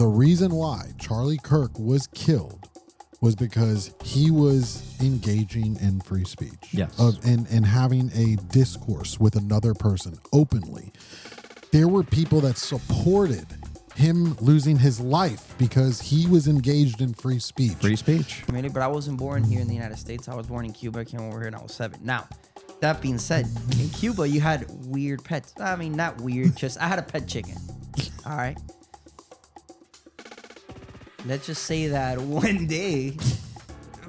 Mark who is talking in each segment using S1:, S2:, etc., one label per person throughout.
S1: the reason why Charlie Kirk was killed was because he was engaging in free speech.
S2: Yes.
S1: And having a discourse with another person openly. There were people that supported him losing his life because he was engaged in free speech.
S2: Free speech.
S3: But I wasn't born here in the United States. I was born in Cuba. I came over here and I was 7. Now, that being said, in Cuba, you had weird pets. I mean, not weird, just I had a pet chicken. All right. Let's just say that one day,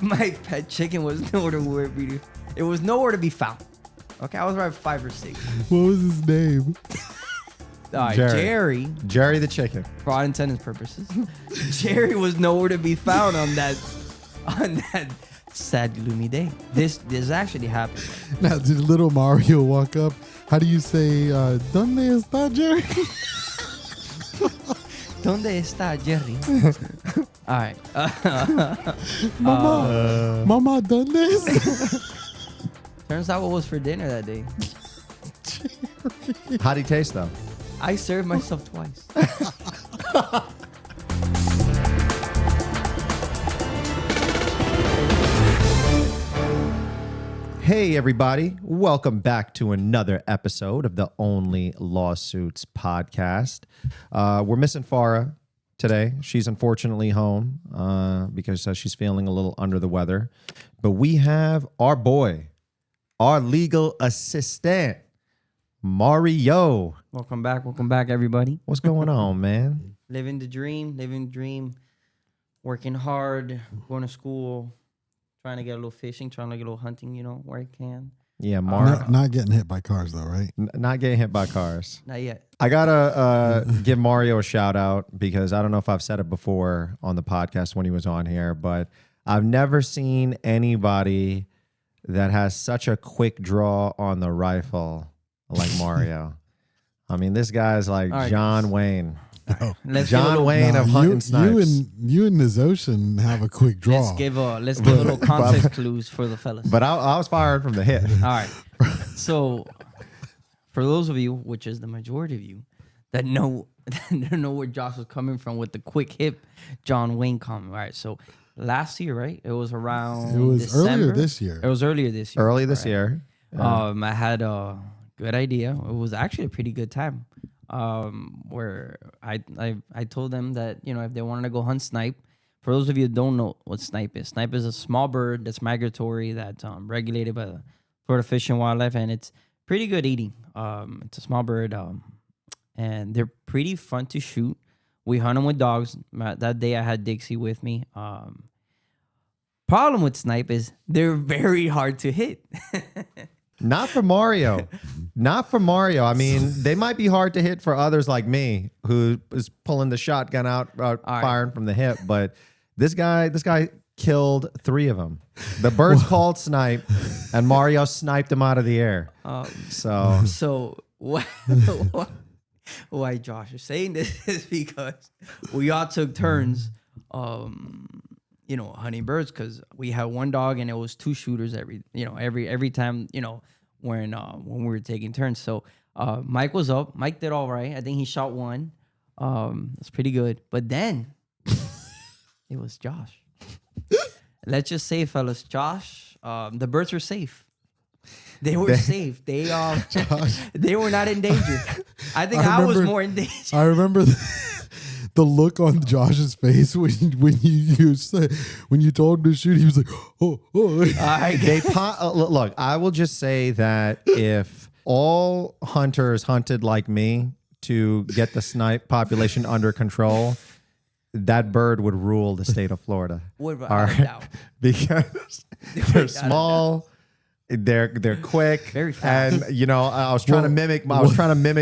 S3: my pet chicken was nowhere to be found. Okay, I was around 5 or 6.
S1: What was his name?
S3: All right, Jerry.
S2: Jerry the chicken.
S3: For all intents and purposes, Jerry was nowhere to be found on that sad, gloomy day. This actually happened.
S1: Now, did little Mario walk up? How do you say, ¿Dónde está Jerry?
S3: ¿Dónde está Jerry? All right.
S1: Mama, ¿dónde está?
S3: Turns out what was for dinner that day.
S2: How'd he taste, though?
S3: I served myself twice.
S2: Hey, everybody. Welcome back to another episode of the Only Lawsuits podcast. We're missing Farah today. She's unfortunately home because she's feeling a little under the weather. But we have our boy, our legal assistant, Mario.
S3: Welcome back, everybody.
S2: What's going on, man?
S3: Living the dream, working hard, going to school, trying to get a little fishing, trying to get a little hunting, where I can.
S2: Yeah, Mario.
S1: Not getting hit by cars, though, right?
S2: Not getting hit by cars.
S3: Not yet.
S2: I gotta give Mario a shout out because I don't know if I've said it before on the podcast when he was on here, but I've never seen anybody that has such a quick draw on the rifle like Mario. I mean, this guy's like
S3: right,
S2: John Wayne.
S3: Let's
S2: John Wayne of hunting snipes.
S1: You and Nis Ocean have a quick draw.
S3: Let's give a little context clues for the fellas.
S2: But I was firing from the hip.
S3: All right. So, for those of you, which is the majority of you, that know where Josh was coming from with the quick hip John Wayne comment. All right. So, last year, right? It was around.
S1: It was
S3: December.
S1: earlier this year.
S3: It was earlier this year.
S2: Early this year.
S3: I had a good idea. It was actually a pretty good time. Where I told them that if they wanted to go hunt snipe. For those of you that don't know what snipe is a small bird that's migratory, that's regulated by the Florida Fish and Wildlife, and it's pretty good eating. It's a small bird, and they're pretty fun to shoot. We hunt them with dogs. That day I had Dixie with me. Problem with snipe is they're very hard to hit.
S2: Not for Mario. Not for Mario. I mean, they might be hard to hit for others like me who is pulling the shotgun out, firing from the hip. But this guy killed 3 of them. The birds called snipe, and Mario sniped them out of the air.
S3: So why Josh is saying this is because we all took turns, hunting birds because we had one dog and it was 2 shooters every time, when we were taking turns. So Mike was up. Mike did all right. I think he shot 1. It's pretty good. But then it was Josh. Let's just say, fellas, Josh, the birds were safe. They were safe. They were not in danger. I think I was more in danger.
S1: I remember the look on Josh's face when you told him to shoot. He was like, "Oh."
S2: Look, I will just say that if all hunters hunted like me to get the snipe population under control, that bird would rule the state of Florida. Because they're small. They're quick,
S3: very fast,
S2: and I was trying to mimic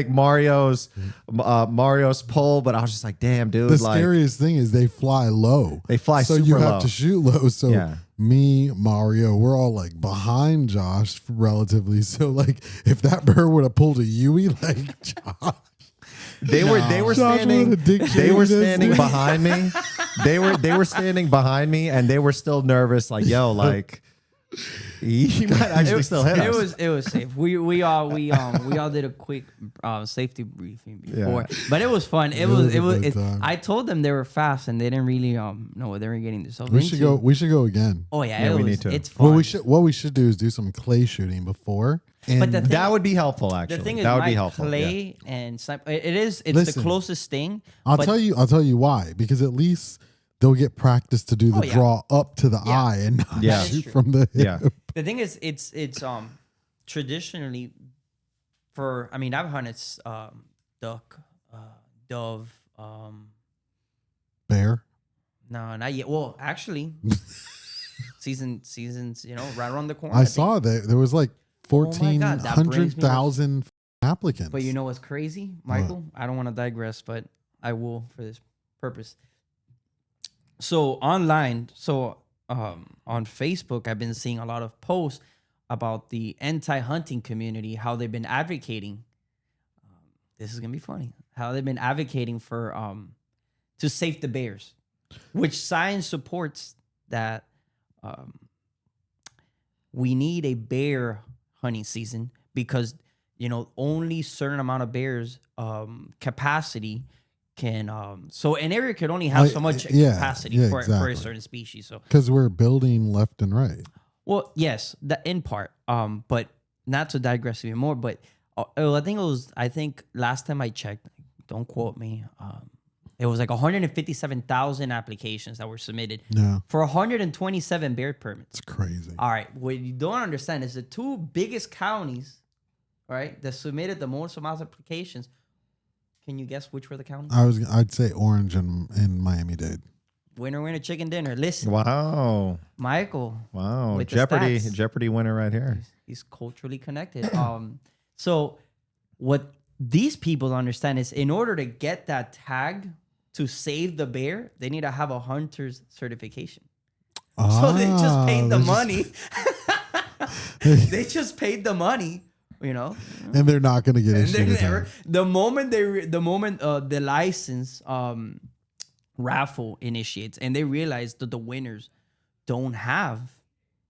S2: Mario's pull, but I was just like, "Damn, dude!"
S1: The scariest thing is they fly low.
S2: They fly
S1: so
S2: super
S1: you have
S2: low.
S1: to shoot low. So
S2: Yeah.
S1: Me, Mario, we're all like behind Josh relatively. So like, if that bird would have pulled a Yui, like Josh.
S2: They were standing behind me. They were standing behind me, and they were still nervous. Like, yo, like. He might actually still hit us.
S3: It was safe. We all did a quick safety briefing before, but it was fun. It was. I told them they were fast and they didn't really know what they were getting themselves into.
S1: We should go again.
S3: Oh yeah,
S2: we need to.
S3: It's fun.
S1: What we should do is do some clay shooting before. And
S3: But the thing-
S2: That would be helpful, actually.
S3: The thing is,
S2: that would be
S3: Mike,
S2: helpful.
S3: clay and it's
S1: Listen,
S3: the closest thing.
S1: I'll
S3: but
S1: tell you why. Because at least they'll get practice to do the
S3: yeah.
S1: draw up to the eye and not
S2: Yeah.
S1: shoot from the hip.
S2: Yeah.
S3: The thing is, it's traditionally I've hunted duck, dove.
S1: Bear.
S3: No, not yet. Well, actually, seasons, right around the corner.
S1: I saw that there was like
S3: Oh my God, that brings me
S1: 14,000 applicants.
S3: But you know what's crazy, Michael? I don't want to digress, but I will for this purpose. So online, on Facebook, I've been seeing a lot of posts about the anti-hunting community, how they've been advocating. This is gonna be funny. How they've been advocating for to save the bears, which science supports that we need a bear hunting season because only certain amount of bears capacity can so an area could only have so much capacity for a certain species. So
S1: because we're building left and right.
S3: well, yes, the in part, but not to digress even more. But I think last time I checked, don't quote me. It was like 157,000 applications that were submitted for 127 bear permits.
S1: It's crazy.
S3: All right, what you don't understand is the two biggest counties, right, that submitted the most amount of applications. Can you guess which were the counties?
S1: I'd say Orange and Miami-Dade.
S3: Winner, chicken dinner. Listen,
S2: Wow.
S3: Michael.
S2: Wow.
S3: with the
S2: Jeopardy.
S3: stats.
S2: Jeopardy winner right here.
S3: He's culturally connected. So what these people don't understand is in order to get that tag to save the bear, they need to have a hunter's certification. So they just paid the money. They just paid the money,
S1: and they're not going to get issued.
S3: The moment the license raffle initiates and they realize that the winners don't have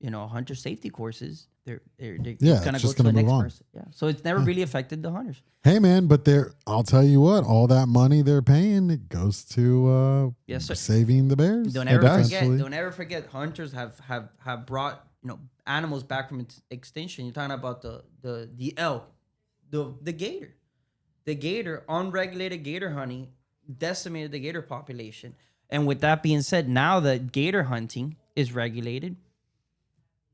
S3: hunter safety courses, they're gonna go to the next person. Yeah, so it's never really affected the hunters.
S1: Hey man, but I'll tell you what, all that money they're paying, it goes to
S3: Yes, sir.
S1: saving the bears.
S3: Don't ever forget hunters have brought animals back from extinction. You're talking about the elk, the gator. The gator, unregulated gator hunting decimated the gator population. And with that being said, now that gator hunting is regulated,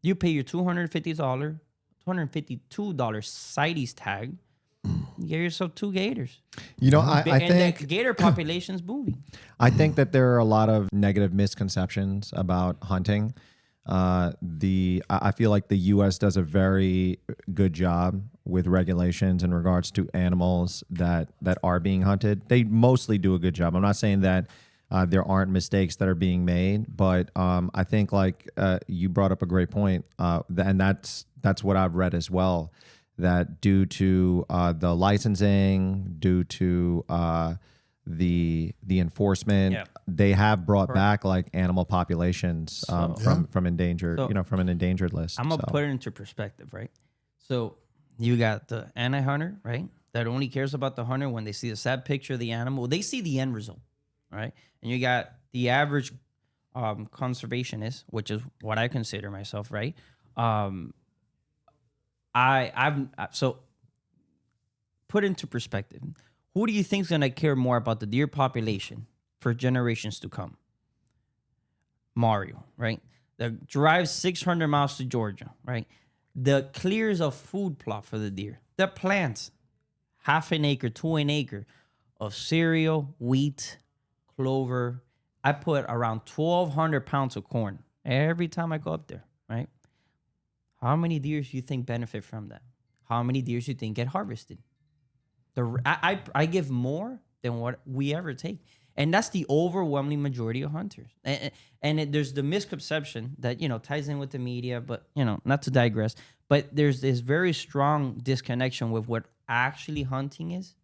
S3: you pay your $252 CITES tag, you get yourself 2 gators.
S2: I think
S3: the gator population's booming.
S2: I think that there are a lot of negative misconceptions about hunting. I feel like the U.S. does a very good job with regulations in regards to animals that are being hunted. They mostly do a good job. I'm not saying that there aren't mistakes that are being made, but I think you brought up a great point, and that's what I've read as well. That due to the licensing, due to the enforcement, they have brought back animal populations from endangered, from an endangered list.
S3: I'm gonna put it into perspective, right? So you got the anti-hunter, right? That only cares about the hunter when they see a sad picture of the animal. They see the end result, right? And you got the average conservationist, which is what I consider myself, right? So put into perspective. Who do you think is going to care more about the deer population for generations to come? Mario, right? That drives 600 miles to Georgia, right? That clears a food plot for the deer. That plants half an acre to an acre of cereal, wheat, clover. I put around 1,200 pounds of corn every time I go up there, right? How many deer do you think benefit from that? How many deer do you think get harvested? I give more than what we ever take. And that's the overwhelming majority of hunters. And there's the misconception that, ties in with the media, but, not to digress, but there's this very strong disconnection with what actually hunting is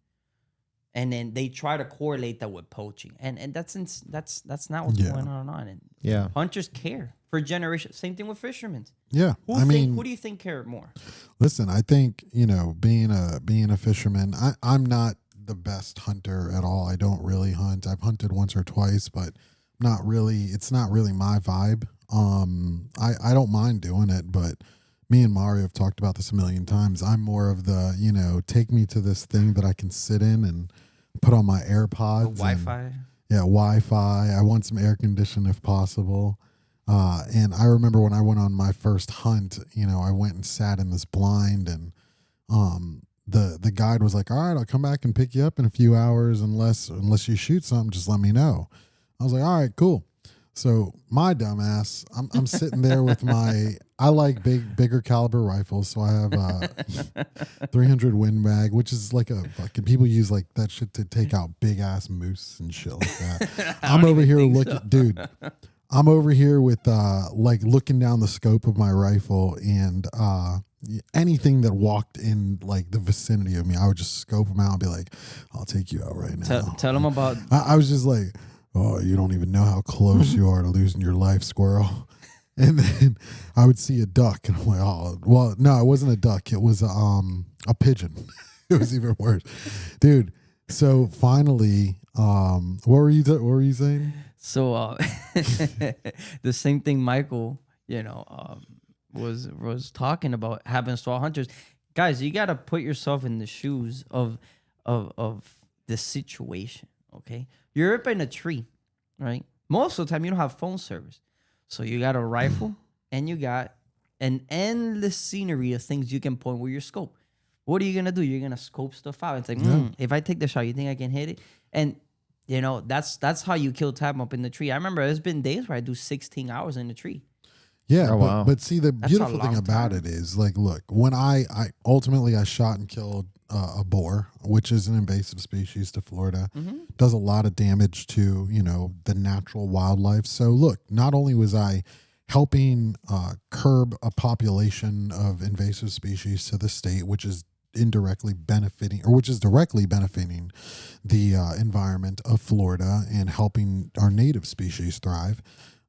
S3: And then they try to correlate that with poaching, and that's not what's going on. And hunters care for generations. Same thing with fishermen.
S1: Yeah,
S3: Who do you think care more?
S1: Listen, I think being a fisherman, I'm not the best hunter at all. I don't really hunt. I've hunted once or twice, but not really. It's not really my vibe. I don't mind doing it, but me and Mario have talked about this a million times. I'm more of the, take me to this thing that I can sit in and put on my AirPods.
S3: Wi-Fi.
S1: Wi-Fi. I want some air conditioning if possible. And I remember when I went on my first hunt, I went and sat in this blind, and the guide was like, all right, I'll come back and pick you up in a few hours unless you shoot something, just let me know. I was like, all right, cool. So my dumbass, I'm sitting there with I like bigger caliber rifles. So I have 300 Win Mag, which is like a fucking, people use like that shit to take out big ass moose and shit like that. I'm over here looking, dude. I'm over here with like looking down the scope of my rifle, and anything that walked in like the vicinity of me, I would just scope them out and be like, I'll take you out right now.
S3: Tell them about.
S1: I was just like, oh, you don't even know how close you are to losing your life, squirrel. And then I would see a duck, and I'm like, oh, well, no, it wasn't a duck. It was a pigeon. It was even worse, dude. So finally, what were you saying?
S3: So the same thing Michael, was talking about, having straw hunters. Guys, you got to put yourself in the shoes of the situation, okay? You're up in a tree, right? Most of the time, you don't have phone service. So you got a rifle, and you got an endless scenery of things you can point with your scope. What are you going to do? You're going to scope stuff out. It's like, if I take the shot, you think I can hit it? And, that's how you kill time up in the tree. I remember there's been days where I do 16 hours in the tree.
S1: Yeah,
S2: oh, wow.
S1: But see, the beautiful thing about it is, like, look, when I ultimately shot and killed a boar, which is an invasive species to Florida, does a lot of damage to, the natural wildlife. So look, not only was I helping curb a population of invasive species to the state, which is indirectly benefiting, or which is directly benefiting the environment of Florida and helping our native species thrive.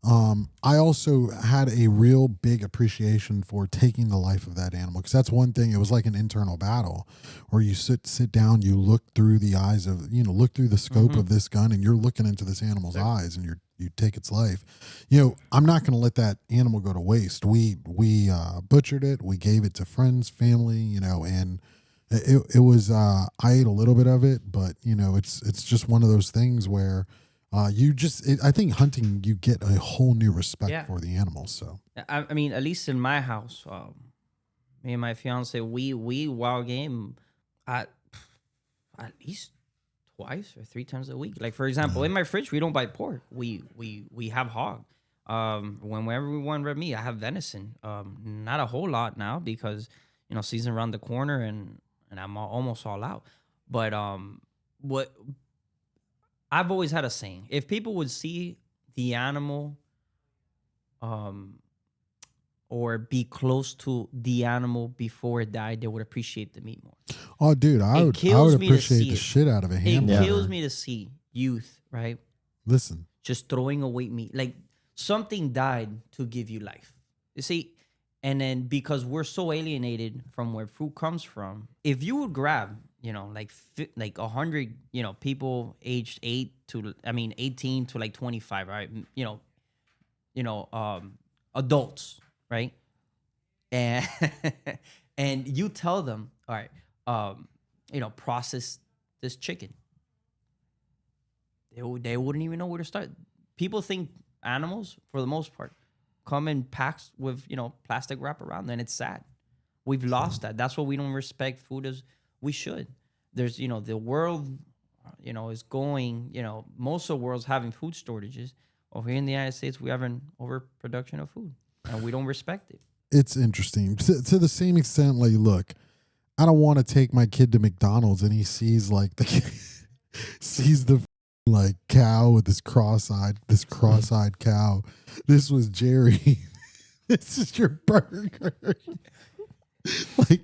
S1: I also had a real big appreciation for taking the life of that animal, because that's one thing. It was like an internal battle where you sit down, you look through the eyes of, look through the scope of this gun, and you're looking into this animal's eyes, and you take its life. I'm not going to let that animal go to waste. We butchered it. We gave it to friends, family, and it was, I ate a little bit of it, but it's just one of those things where, I think hunting, you get a whole new respect for the animals. So
S3: I mean, at least in my house, me and my fiance, we wild game at least twice or 3 times a week. Like, for example, in my fridge, we don't buy pork. We have hog. Whenever we want red meat, I have venison. Not a whole lot now because season around the corner, and I'm almost all out. But what I've always had a saying: if people would see the animal, or be close to the animal before it died, they would appreciate the meat more.
S1: Oh, dude, I would appreciate the shit out of a hamburger.
S3: It kills me to see youth, right?
S1: Listen,
S3: just throwing away meat. Like, something died to give you life. You see, and then because we're so alienated from where food comes from, if you would grab, like 100, people aged 18 to like 25, right? Adults, right? And and you tell them, all right, process this chicken. They wouldn't even know where to start. People think animals, for the most part, come in packs with, plastic wrap around them, and it's sad. We've lost that. That's why we don't respect food as we should. There's, the world, is going, most of the world's having food shortages. Over here in the United States, we have an overproduction of food, and we don't respect it.
S1: It's interesting. To the same extent, like, look, I don't want to take my kid to McDonald's and he sees like sees the like cow with this cross-eyed cow. This was Jerry. This is your burger. Like,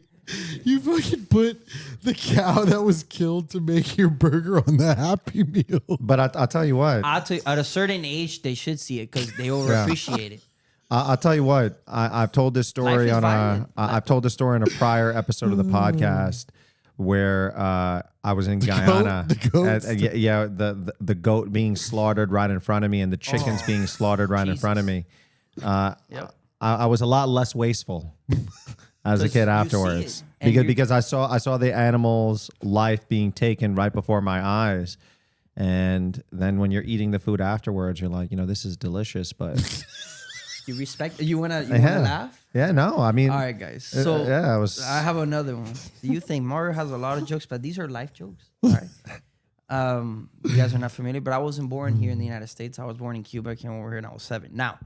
S1: You fucking put the cow that was killed to make your burger on the Happy Meal.
S2: But I'll tell you what.
S3: I'll tell you, at a certain age, they should see it because they will appreciate it.
S2: I'll tell you what. I've told this story I've told this story in a prior episode of the podcast where I was in Guyana.
S1: The goat?
S2: The goat being slaughtered right in front of me and the chickens being slaughtered right in front of me. I was a lot less wasteful as a kid afterwards because I saw the animal's life being taken right before my eyes. And then when you're eating the food afterwards, you're like, this is delicious, but
S3: you respect. You wanna laugh?
S2: Yeah, no. I mean,
S3: all right, guys. So I have another one. Do you think Mario has a lot of jokes, but these are life jokes? All right. You guys are not familiar, but I wasn't born here in the United States. I was born in Cuba. I came over here when I was 7. Now,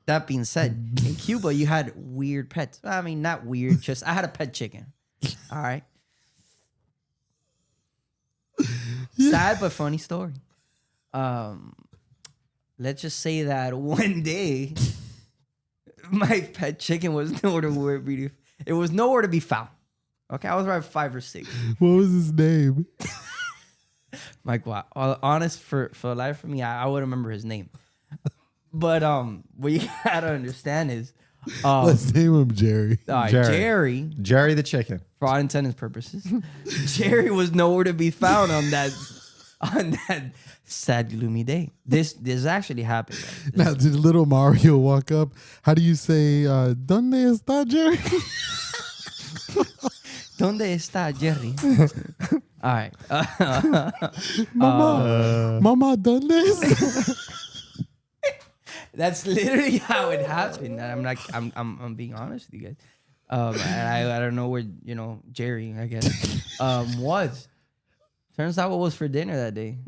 S3: that being said, in Cuba you had weird pets. I mean, not weird. Just I had a pet chicken. All right. Sad but funny story. Let's just say that one day, my pet chicken was nowhere to be found. Okay, I was around 5 or 6.
S1: What was his name?
S3: Mike, wow. Honest, for the life of me, I would remember his name. But what you gotta understand is,
S1: let's name him Jerry.
S2: Jerry the chicken.
S3: For all intents and purposes, Jerry was nowhere to be found on that sad, gloomy day. This actually happened. Right?
S1: Now, did little Mario walk up? How do you say, "Donde está Jerry"?
S3: ¿Dónde está Jerry? All right.
S1: Mama, ¿dónde está?
S3: That's literally how it happened. And I'm being honest with you guys. And I don't know where, Jerry, I guess, was. Turns out what was for dinner that day.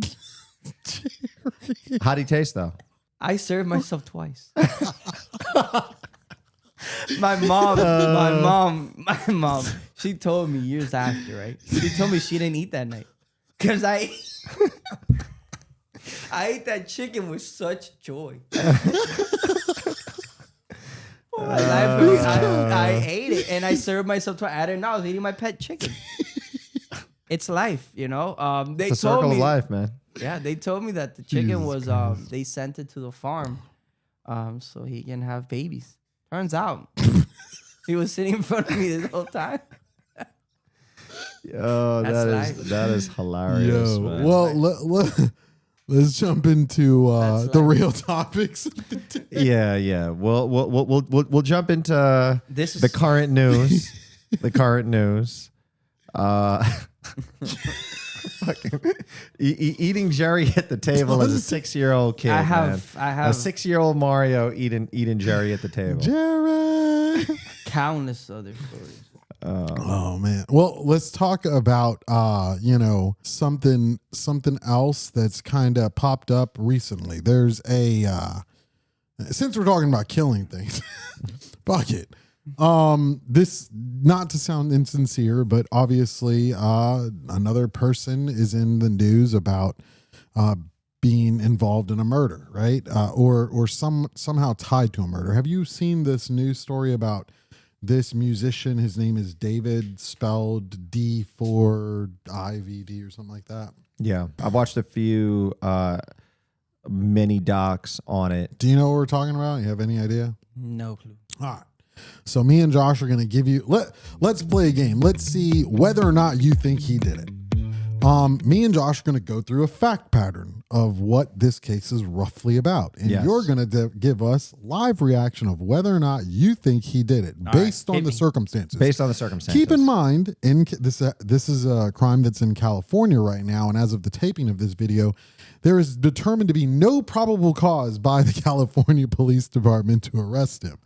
S2: How'd he taste though?
S3: I served myself twice. My mom, she told me years after, right? She told me she didn't eat that night. Because I ate that chicken with such joy. I ate it and I served myself twice. I didn't know I was eating my pet chicken. It's life, They
S2: it's a circle of life, man.
S3: Yeah, they told me that the chicken was they sent it to the farm so he can have babies. Turns out he was sitting in front of me this whole time.
S2: Oh, that is hilarious.
S1: Yo,
S2: man.
S1: well, let's jump into the real topics.
S2: Yeah. We'll jump into the current news. The current news. Eating Jerry at the table as a 6-year-old kid. I have a 6-year-old Mario eating Jerry at the table.
S1: Jerry.
S3: Countless other stories.
S1: Oh man. Well, let's talk about something else that's kind of popped up recently. There's since we're talking about killing things, fuck it. This, not to sound insincere, but obviously another person is in the news about being involved in a murder, right? Or somehow tied to a murder. Have you seen this news story about this musician? His name is David, spelled D4IVD or something like that.
S2: Yeah, I've watched a few mini docs on it.
S1: Do you know what we're talking about? You have any idea?
S3: No clue.
S1: All right. So me and Josh are going to give you, let's play a game. Let's see whether or not you think he did it. Me and Josh are going to go through a fact pattern of what this case is roughly about. And you're going to give us live reaction of whether or not you think he did it based on the circumstances.
S2: Based on the circumstances.
S1: Keep in mind, this is a crime that's in California right now. And as of the taping of this video, there is determined to be no probable cause by the California Police Department to arrest him.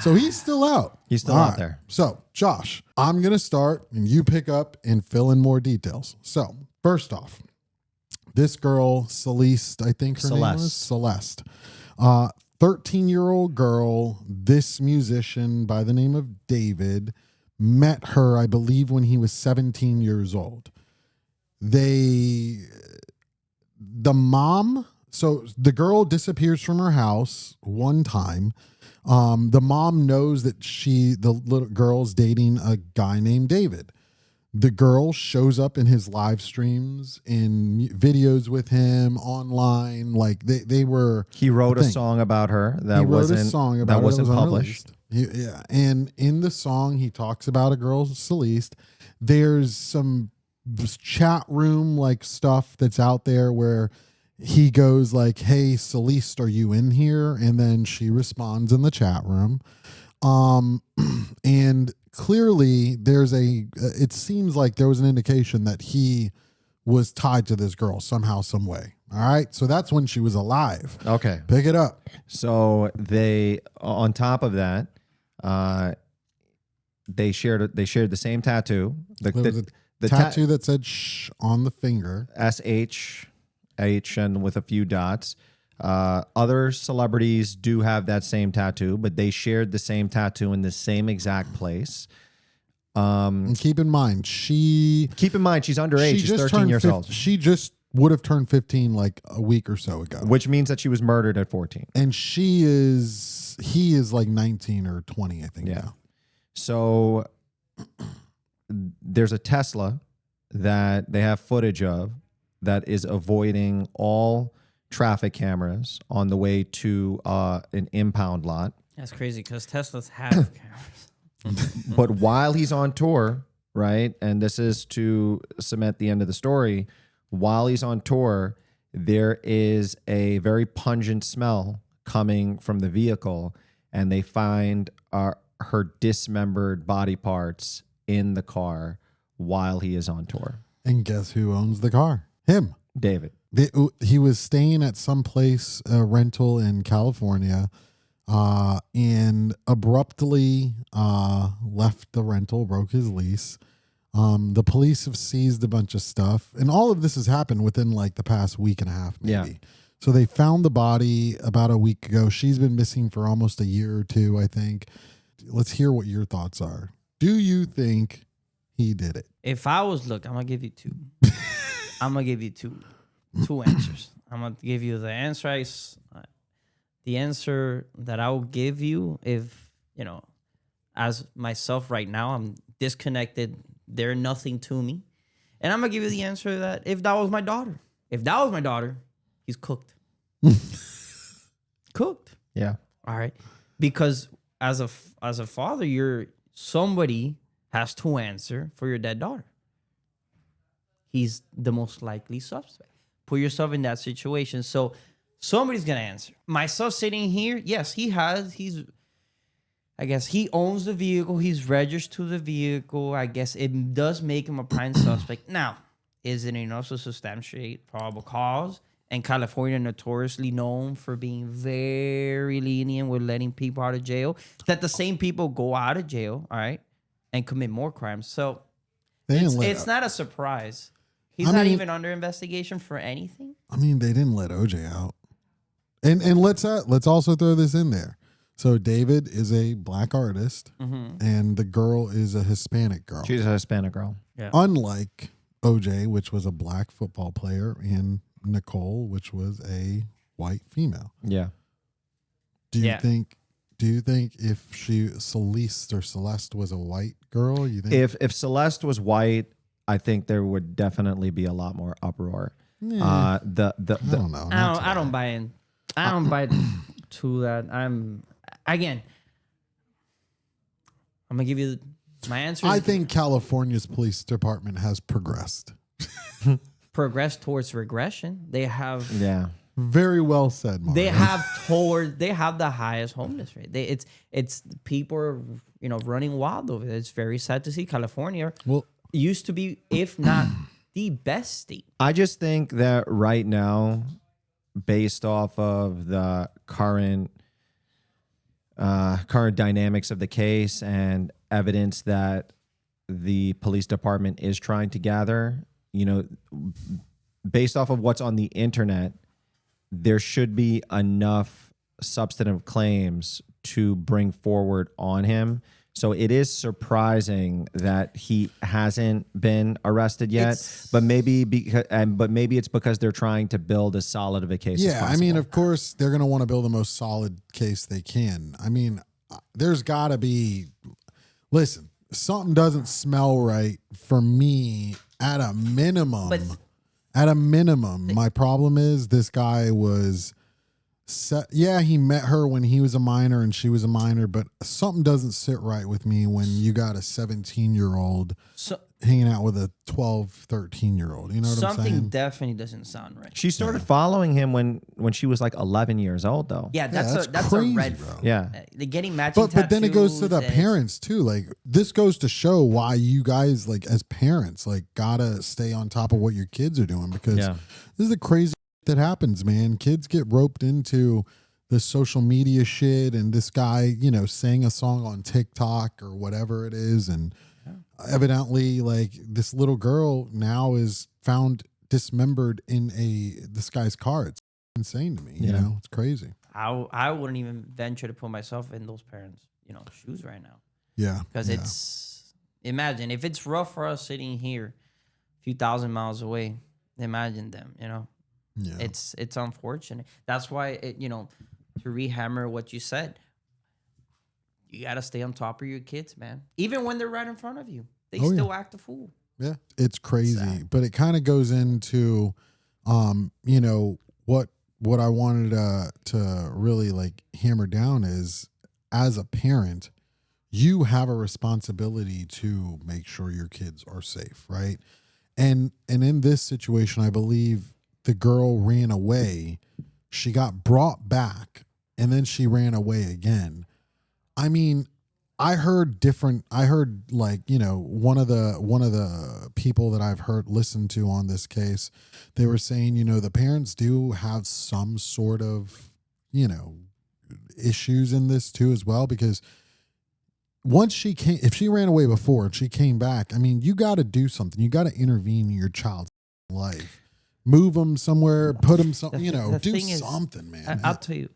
S1: So he's still out.
S2: He's still out there.
S1: So, Josh, I'm going to start and you pick up and fill in more details. So, first off, this girl, Celeste, I think her name was Celeste. 13-year-old girl, this musician by the name of David, met her, I believe, when he was 17 years old. The mom, so the girl disappears from her house one time. The mom knows that the little girl's dating a guy named David. The girl shows up in his live streams, in videos with him online. Like they were.
S2: He wrote a song about her that wasn't published.
S1: Yeah, and in the song he talks about a girl, Celeste. There's some chat room like stuff that's out there where he goes like, "Hey Celeste, are you in here?" And then she responds in the chat room. And clearly it seems like there was an indication that he was tied to this girl somehow, some way. All right. So that's when she was alive.
S2: Okay.
S1: Pick it up.
S2: So they, on top of that, they shared the same tattoo.
S1: The tattoo that said "shh" on the finger.
S2: SH, H, and with a few dots. Other celebrities do have that same tattoo, but they shared the same tattoo in the same exact place.
S1: And keep in mind, she's
S2: underage. She's 13 years old.
S1: She just would have turned 15 like a week or so ago.
S2: Which means that she was murdered at 14.
S1: And he is like 19 or 20, I think.
S2: Yeah.
S1: Now.
S2: So there's a Tesla that they have footage of that is avoiding all traffic cameras on the way to an impound lot.
S3: That's crazy because Teslas have cameras.
S2: But while he's on tour, right, and this is to cement the end of the story, while he's on tour, there is a very pungent smell coming from the vehicle, and they find her dismembered body parts in the car while he is on tour.
S1: And guess who owns the car? Him.
S2: David.
S1: He was staying at some place, rental in California, and abruptly left the rental, broke his lease. The police have seized a bunch of stuff, and all of this has happened within like the past week and a half, maybe.
S2: Yeah.
S1: So they found the body about a week ago. She's been missing for almost a year or two, I think. Let's hear what your thoughts are. Do you think he did it?
S3: If I was, look, I'm gonna give you two. I'm gonna give you two answers. I'm gonna give you the answer the answer that I will give you if, as myself right now, I'm disconnected. They're nothing to me. And I'm gonna give you the answer that if that was my daughter, he's cooked. Cooked.
S2: Yeah.
S3: All right. Because as a father, somebody has to answer for your dead daughter. He's the most likely suspect. Put yourself in that situation. So somebody's going to answer. Myself sitting here, yes, I guess he owns the vehicle. He's registered to the vehicle. I guess it does make him a prime suspect. Now, is it enough to substantiate probable cause? And California notoriously known for being very lenient with letting people out of jail. That the same people go out of jail, all right, and commit more crimes. So it's not a surprise. He's not even under investigation for anything.
S1: I mean, they didn't let OJ out. And let's also throw this in there. So David is a black artist, and the girl is a Hispanic girl.
S2: She's a Hispanic girl.
S3: Yeah.
S1: Unlike OJ, which was a black football player, and Nicole, which was a white female.
S2: Yeah.
S1: Do you think if Celeste was a white girl, you think
S2: if Celeste was white, I think there would definitely be a lot more uproar.
S1: Yeah.
S2: I
S1: don't know.
S3: I don't buy in. I don't buy to that. I'm gonna give you my answer.
S1: I think California's police department has progressed.
S3: Progressed towards regression. They have
S1: very well said, Mario.
S3: They have the highest homeless rate. It's people are running wild over there. It's very sad to see. California used to be, if not the best state.
S2: I just think that right now, based off of the current dynamics of the case and evidence that the police department is trying to gather, based off of what's on the internet, there should be enough substantive claims to bring forward on him So it is surprising that he hasn't been arrested yet. But maybe it's because they're trying to build as solid of a case as possible.
S1: I mean, of course, they're going to want to build the most solid case they can. I mean, there's got to be. Listen, something doesn't smell right for me at a minimum. My problem is this guy was. He met her when he was a minor and she was a minor, but something doesn't sit right with me when you got a 17-year-old hanging out with a 12, 13-year-old. You know what I'm saying?
S3: Something definitely doesn't sound right.
S2: She started following him when she was like 11 years old, though.
S3: Yeah, that's
S1: crazy,
S3: a red
S1: bro.
S2: Yeah.
S3: They're getting matching tattoos.
S1: But then it goes to the parents too. Like, this goes to show why you guys, like, as parents, like, gotta stay on top of what your kids are doing, because this is the crazy that happens, man. Kids get roped into the social media shit, and this guy, sang a song on TikTok or whatever it is, and evidently, like, this little girl now is found dismembered in this guy's car. It's insane to me. You know, it's crazy.
S3: I wouldn't even venture to put myself in those parents, shoes right now.
S1: Yeah,
S3: because imagine if it's rough for us sitting here, a few thousand miles away. Imagine them,
S1: Yeah.
S3: It's unfortunate. That's why to rehammer what you said, you gotta stay on top of your kids, man. Even when they're right in front of you, they still act a fool.
S1: Yeah, it's crazy.
S3: Sad.
S1: But it kind of goes into, what I wanted to really like hammer down is, as a parent, you have a responsibility to make sure your kids are safe, right? And in this situation, I believe the girl ran away. She got brought back, and then she ran away again. I mean, I heard like, one of the people that I've heard listen to on this case, they were saying, the parents do have some sort of, issues in this too as well, because if she ran away before and she came back, I mean, you got to do something. You got to intervene in your child's life. Move them somewhere, put them something, do something, man.
S3: I'll tell you.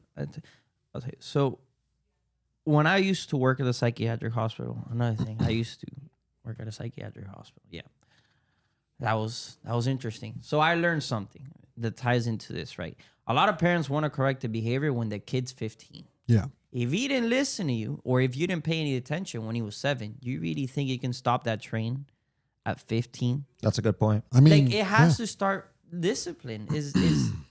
S3: So when I used to work at a psychiatric hospital, another thing, I used to work at a psychiatric hospital. Yeah. That was interesting. So I learned something that ties into this, right? A lot of parents want to correct the behavior when their kid's 15.
S1: Yeah.
S3: If he didn't listen to you, or if you didn't pay any attention when he was 7, do you really think you can stop that train at 15?
S2: That's a good point.
S1: I mean,
S3: like, it has to start. Discipline is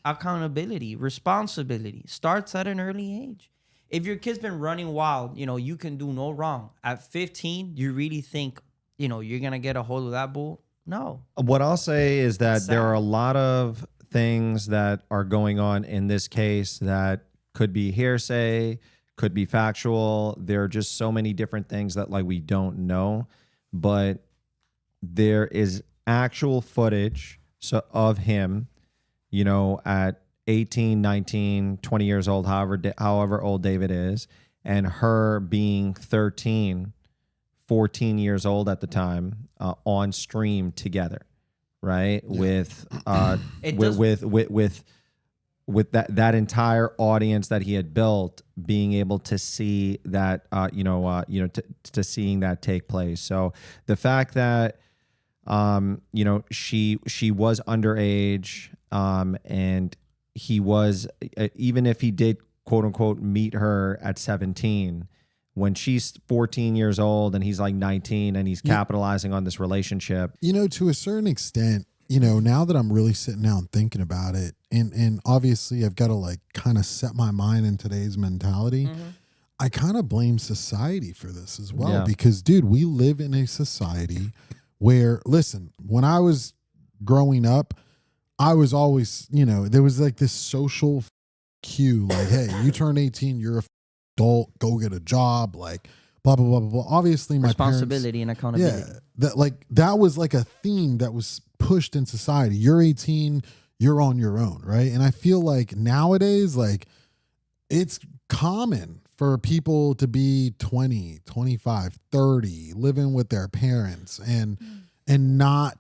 S3: accountability, responsibility starts at an early age. If your kid's been running wild, you can do no wrong. At 15, you really think, you're going to get a hold of that bull? No.
S2: What I'll say is that there are a lot of things that are going on in this case that could be hearsay, could be factual. There are just so many different things that, like, we don't know, but there is actual footage of him, at 18, 19, 20 years old, however old David is, and her being 13, 14 years old at the time, on stream together, right? Yeah. With that entire audience that he had built, being able to see that, to seeing that take place. So the fact that, she was underage, and he was, even if he did, quote unquote, meet her at 17, when she's 14 years old and he's like 19 and he's capitalizing on this relationship.
S1: To a certain extent, now that I'm really sitting down thinking about it, and obviously I've got to like kind of set my mind in today's mentality. Mm-hmm. I kind of blame society for this as well, because dude, we live in a society where, listen, when I was growing up, I was always, there was like this social cue, like, hey, you turn 18, you're a adult, go get a job, like, blah, blah, blah, blah, blah. Obviously, my
S3: responsibility and accountability.
S1: Yeah, that was like a theme that was pushed in society. You're 18, you're on your own, right? And I feel like nowadays, like, it's common for people to be 20, 25, 30, living with their parents and not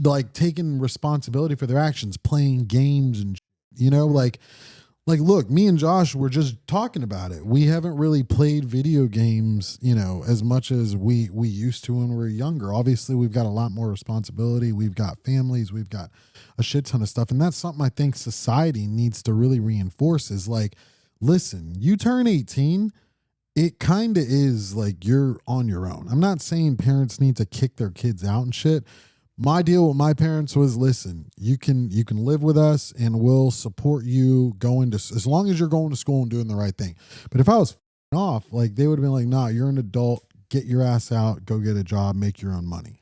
S1: like taking responsibility for their actions, playing games and like like, look, me and Josh were just talking about it. We haven't really played video games, as much as we used to when we were younger. Obviously, we've got a lot more responsibility. We've got families. We've got a shit ton of stuff. And that's something I think society needs to really reinforce is like, listen, you turn 18, it kind of is like you're on your own. I'm not saying parents need to kick their kids out and shit. My deal with my parents was, listen, you can live with us and we'll support you going to, as long as you're going to school and doing the right thing. But if I was off, like they would have been like, nah, you're an adult, get your ass out, go get a job, make your own money.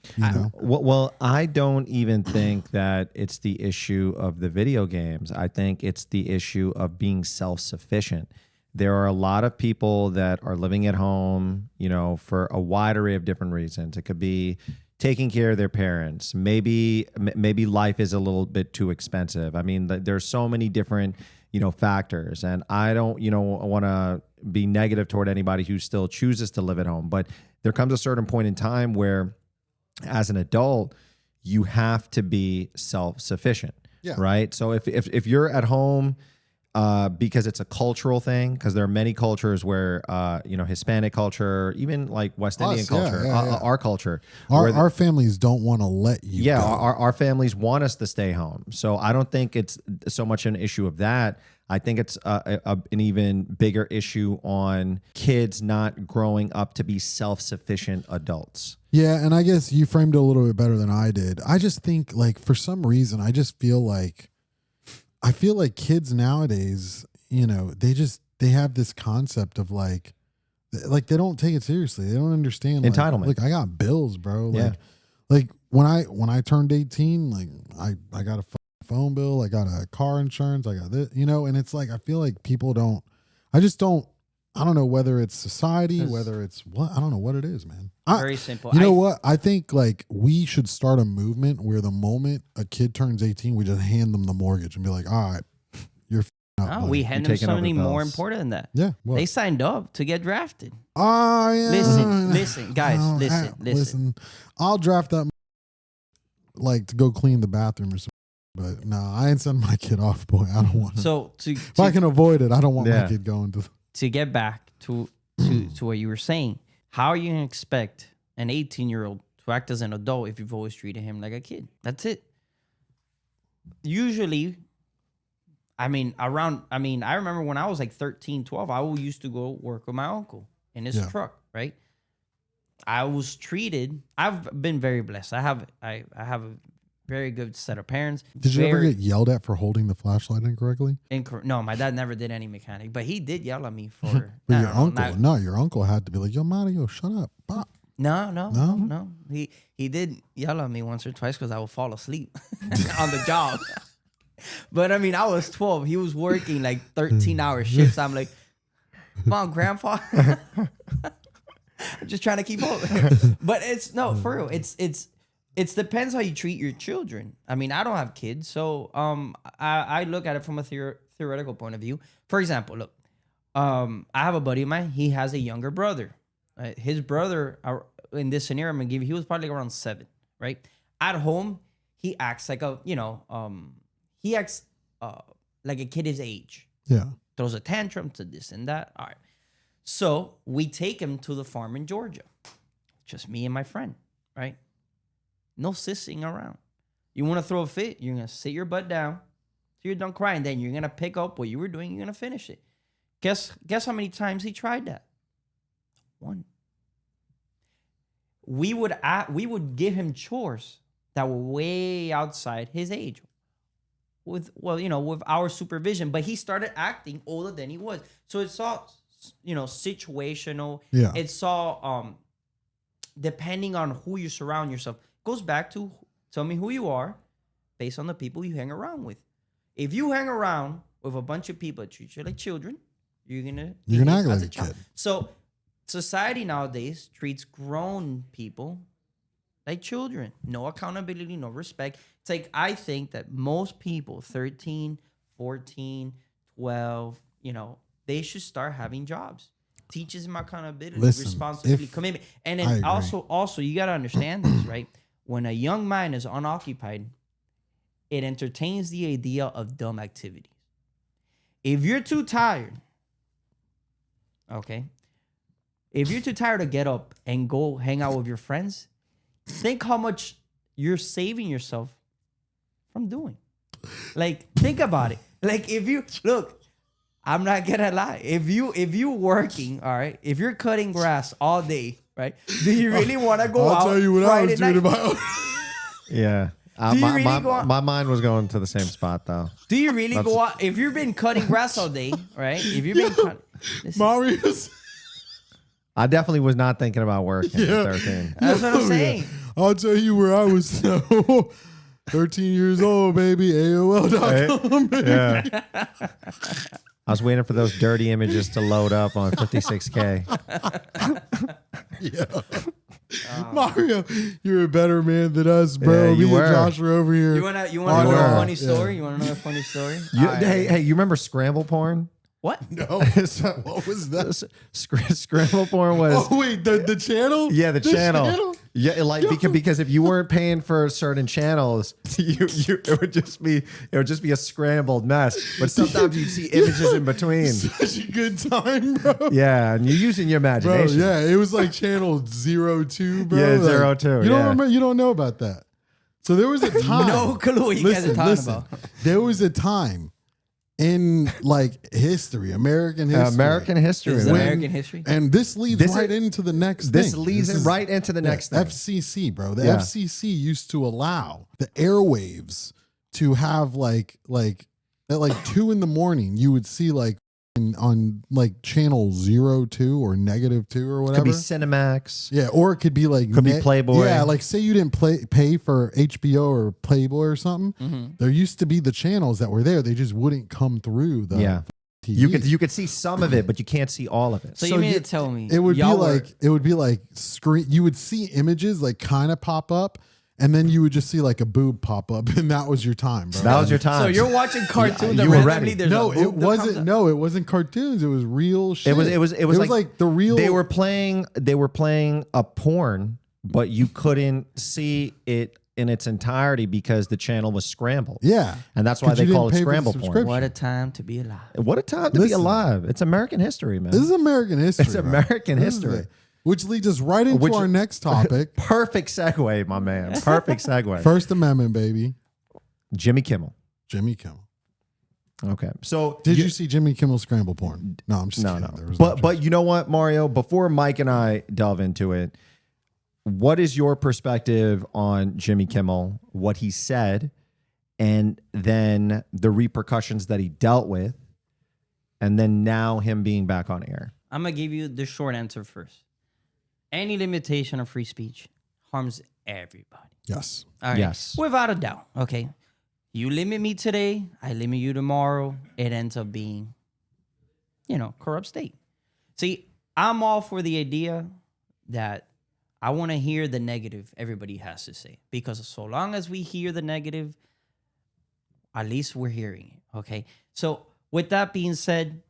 S2: Well, I don't even think that it's the issue of the video games. I think it's the issue of being self-sufficient. There are a lot of people that are living at home, for a wide array of different reasons. It could be taking care of their parents. Maybe life is a little bit too expensive. I mean, there's so many different, factors. And I don't, want to be negative toward anybody who still chooses to live at home. But there comes a certain point in time where, as an adult, you have to be self-sufficient, right? So if you're at home, because it's a cultural thing, because there are many cultures where, Hispanic culture, even like West Indian culture, our culture.
S1: Our families don't want to let you go.
S2: Our families want us to stay home. So I don't think it's so much an issue of that. I think it's an even bigger issue on kids not growing up to be self-sufficient adults.
S1: Yeah, and I guess you framed it a little bit better than I did. I just think, like, for some reason, I feel like kids nowadays, they have this concept of like they don't take it seriously. They don't understand
S2: entitlement.
S1: Like I got bills, bro. Like when I turned 18, like I got a phone bill, I got a car insurance, I got this, and it's like I feel like people don't. I don't know whether it's society, whether it's what, I don't know what it is, man.
S3: Very simple.
S1: You know what? I think like we should start a movement where the moment a kid turns 18, we just hand them the mortgage and be like, all right, you're up,
S3: we hand them something more important than that.
S1: Yeah. What?
S3: They signed up to get drafted.
S1: Oh, yeah.
S3: Listen, guys, listen.
S1: I'll draft that like to go clean the bathroom or something. But no, I ain't sending my kid off, boy. I don't want to.
S3: So
S1: if I can avoid it, I don't want my kid going to
S3: get back to what you were saying, how are you going to expect an 18-year-old to act as an adult if you've always treated him like a kid? That's it. Usually, I remember when I was like 13, 12, I used to go work with my uncle in his truck, right? I was treated, I've been very blessed. I have a very good set of parents.
S1: Did you ever get yelled at for holding the flashlight incorrectly?
S3: No, my dad never did any mechanic, but he did yell at me for.
S1: But your uncle had to be like, "Yo, Mario, shut up." Bah.
S3: No. He did yell at me once or twice because I would fall asleep on the job. But I mean, I was 12. He was working like 13-hour shifts. I'm like, "Come on, Grandpa." I'm just trying to keep up. But for real. It depends how you treat your children. I mean, I don't have kids, so I look at it from a theoretical point of view. For example, look, I have a buddy of mine. He has a younger brother. His brother, in this scenario, I'm gonna give you, he was probably around 7, right? At home, he acts like he acts like a kid his age.
S1: Yeah.
S3: Throws a tantrum to this and that. All right. So we take him to the farm in Georgia. Just me and my friend, right? No sissing around. You want to throw a fit, you're going to sit your butt down till you're done crying. Then you're going to pick up what you were doing. You're going to finish it. Guess how many times he tried that? 1. We would give him chores that were way outside his age with our supervision. But he started acting older than he was. So it's all, situational.
S1: Yeah.
S3: It's all depending on who you surround yourself. Goes back to tell me who you are based on the people you hang around with. If you hang around with a bunch of people that treat you like children, you're gonna
S1: act like a kid.
S3: So society nowadays treats grown people like children. No accountability, no respect. It's like I think that most people, 13, 14, 12, they should start having jobs. Teaches them accountability, responsibility, commitment. And then also you gotta understand this, right? When a young mind is unoccupied, it entertains the idea of dumb activities. if you're too tired, okay, if you're too tired to get up and go hang out with your friends, think how much you're saving yourself from doing. Like, think about it. Like, if you look, I'm not gonna lie. If you working, all right, if you're cutting grass all day, right? Do you really want to go out?
S1: I'll tell you what
S3: Friday
S1: I was doing
S3: night?
S1: about.
S2: Yeah.
S3: Do you really go out?
S2: My mind was going to the same spot though.
S3: Do you really go out if you've been cutting grass all day, right? If you've been cutting,
S1: Mario's.
S2: I definitely was not thinking about working
S1: Yeah.
S2: at 13.
S3: that's what I'm saying.
S1: I'll tell you where I was. 13 years old, baby. AOL.com.
S2: Yeah. I was waiting for those dirty images to load up on 56K.
S1: Mario, you're a better man than us, bro.
S2: Yeah, you
S1: Me
S2: were.
S1: and Josh are over here.
S3: You wanna know
S2: were.
S3: a funny story? You wanna know a funny story?
S2: You,
S3: All right.
S2: hey, you remember scramble porn?
S3: What?
S1: No. What was that?
S2: Scramble porn was
S1: Oh, wait, the channel?
S2: yeah, the channel.
S1: channel?
S2: Yeah, like because if you weren't paying for certain channels, it would just be a scrambled mess. But sometimes you'd see images in between.
S1: Such a good time, bro.
S2: Yeah, and you're using your
S1: Bro,
S2: imagination.
S1: yeah, it was like channel 02, bro.
S2: Yeah,
S1: Like,
S2: 02,
S1: You don't
S2: yeah.
S1: remember? You don't know about that. So there was a time.
S3: No clue what you guys are talking about.
S1: There was a time in like history, American history.
S3: This is
S2: man.
S3: American history.
S1: And this leads
S2: This
S1: right
S2: is-
S1: into the next
S2: This
S1: thing.
S2: leads
S1: is-
S2: right into the next thing.
S1: FCC, bro. The
S2: Yeah.
S1: FCC used to allow the airwaves to have like at like 2 a.m, you would see like on like channel 02 or -2 or whatever.
S2: Could be Cinemax.
S1: Yeah, or it could be like
S2: Could be Playboy.
S1: Yeah, like say you didn't pay for HBO or Playboy or something.
S3: Mm-hmm.
S1: There used to be the channels that were there. They just wouldn't come through the
S2: Yeah.
S1: TV.
S2: You could see some of it, but you can't see all of it.
S3: So
S1: So
S3: you mean
S1: you-
S3: to tell me
S1: It would be
S3: y'all
S1: like screen. You would see images like kind of pop up, and then you would just see like a boob pop up, and that was your time, bro.
S2: That was your time.
S3: So you're watching cartoons
S2: you
S3: and
S2: were
S3: randomly
S2: ready.
S3: there's
S1: No,
S3: a
S1: it
S3: boob that comes
S1: wasn't.
S3: up?
S1: No, it wasn't cartoons. It was real shit.
S2: It was
S1: like the real.
S2: They were playing a porn, but you couldn't see it in its entirety because the channel was scrambled.
S1: Yeah,
S2: And that's why
S1: 'Cause
S2: they
S1: you
S2: call
S1: didn't
S2: it
S1: pay for the
S2: scramble porn.
S1: subscription.
S3: What a time to be alive.
S2: What a time to be
S1: Listen.
S2: alive. It's American history, man.
S1: This is American history.
S2: It's
S1: bro.
S2: American
S1: This is
S2: history.
S1: it. Which leads us right into our next topic.
S2: Perfect segue, my man. Perfect segue.
S1: First Amendment, baby.
S2: Jimmy Kimmel.
S1: Jimmy Kimmel.
S2: Okay. So
S1: Did you see Jimmy Kimmel scramble porn? No, I'm just
S2: No,
S1: kidding.
S2: no.
S1: There was
S2: But you know what, Mario? Before Mike and I delve into it, what is your perspective on Jimmy Kimmel, what he said, and then the repercussions that he dealt with, and then now him being back on air?
S3: I'm gonna give you the short answer first. Any limitation of free speech harms everybody.
S1: Yes.
S3: All right.
S2: Yes.
S3: Without a doubt. Okay. You limit me today, I limit you tomorrow. It ends up being, corrupt state. See, I'm all for the idea that I want to hear the negative everybody has to say. Because so long as we hear the negative, at least we're hearing it. Okay. So with that being said,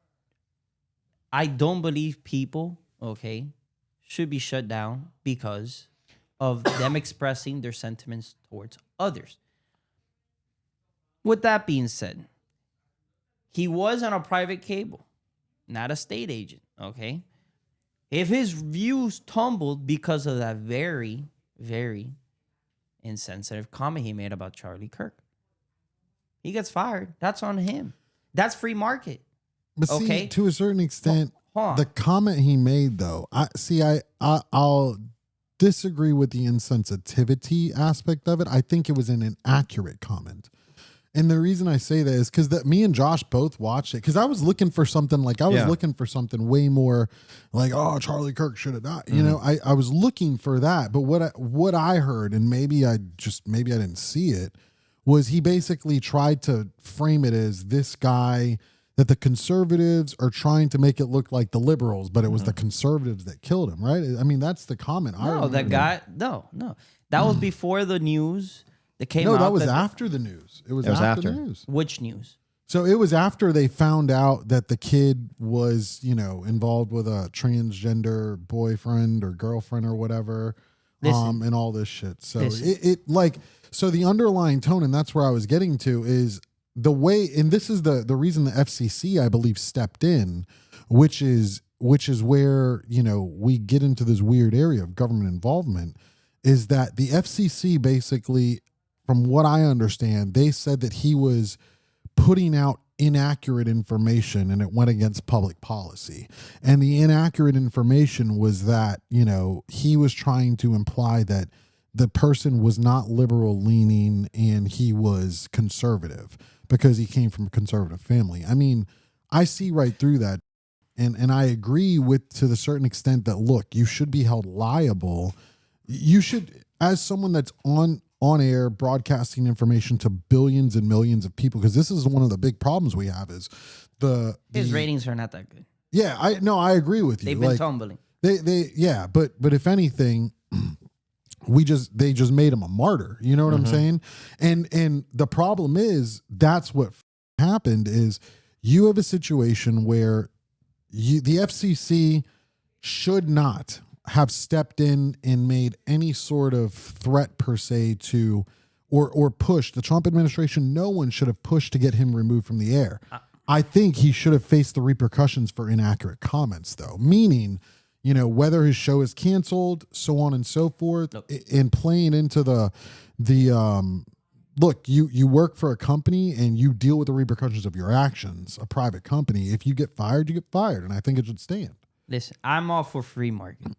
S3: I don't believe people, should be shut down because of them expressing their sentiments towards others. With that being said, he was on a private cable, not a state agent, okay? If his views tumbled because of that very, very insensitive comment he made about Charlie Kirk, he gets fired. That's on him. That's free market.
S1: But see,
S3: Okay.
S1: to a certain extent,
S3: Hold on.
S1: the comment he made, though, I'll disagree with the insensitivity aspect of it. I think it was an inaccurate comment. And the reason I say that is because me and Josh both watched it. Because I was looking for something looking for something way more like, oh, Charlie Kirk should have died. You know, I was looking for that. But what I heard, and maybe I didn't see it, was he basically tried to frame it as this guy that the conservatives are trying to make it look like the liberals, but it was the conservatives that killed him, right? I mean, that's the comment.
S3: No, that guy, no. That was before the news that came out.
S1: No, that was after the news. It was after the news.
S3: Which news?
S1: So it was after they found out that the kid was, involved with a transgender boyfriend or girlfriend or whatever,
S3: Listen.
S1: and all this shit. So
S3: Listen.
S1: so the underlying tone, and that's where I was getting to, is the way, and this is the reason the FCC, I believe, stepped in, which is where, you know, we get into this weird area of government involvement, is that the FCC basically, from what I understand, they said that he was putting out inaccurate information and it went against public policy. And the inaccurate information was that, you know, he was trying to imply that the person was not liberal leaning and he was conservative because he came from a conservative family. I mean, I see right through that. And I agree with, to the certain extent, that, look, you should be held liable. You should, as someone that's on air broadcasting information to billions and millions of people, because this is one of the big problems we have, is
S3: his ratings are not that good.
S1: Yeah, I agree with you.
S3: They've been tumbling.
S1: Yeah, but if anything, they just made him a martyr. You know what I'm saying? And the problem is, that's what happened. Is you have a situation where the FCC should not have stepped in and made any sort of threat per se to, or push the Trump administration. No one should have pushed to get him removed from the air. I think he should have faced the repercussions for inaccurate comments, though, meaning, you know, whether his show is canceled, so on and so forth, and playing into the look, you work for a company and you deal with the repercussions of your actions, a private company. If you get fired, you get fired. And I think it should stand.
S3: Listen, I'm all for free market.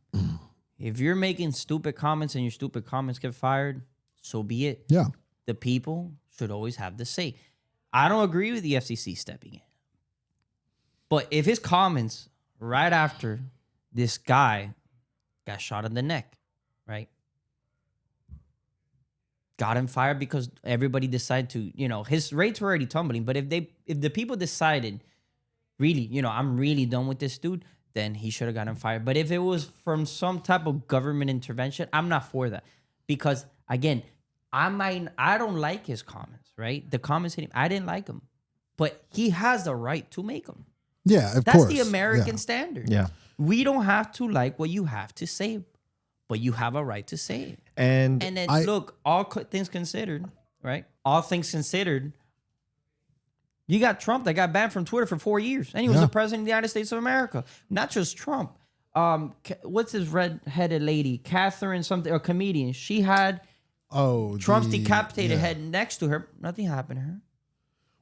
S3: If you're making stupid comments and your stupid comments get fired, so be it.
S1: Yeah.
S3: The people should always have the say. I don't agree with the FCC stepping in. But if his comments right after this guy got shot in the neck, right? Got him fired because everybody decided to, you know, his rates were already tumbling. But if the people decided, really, you know, I'm really done with this dude, then he should have gotten fired. But if it was from some type of government intervention, I'm not for that. Because again, I don't like his comments, right? The comments hit him. I didn't like him. But he has the right to make them.
S1: Yeah, of
S3: That's
S1: course.
S3: the American standard.
S2: Yeah.
S3: We don't have to like what you have to say, but you have a right to say it.
S2: And
S3: then look, all things considered, right? All things considered, you got Trump that got banned from Twitter for 4 years, and he was the president of the United States of America. Not just Trump. What's his red-headed lady, Catherine something, or comedian? She had Trump's decapitated head next to her. Nothing happened to her.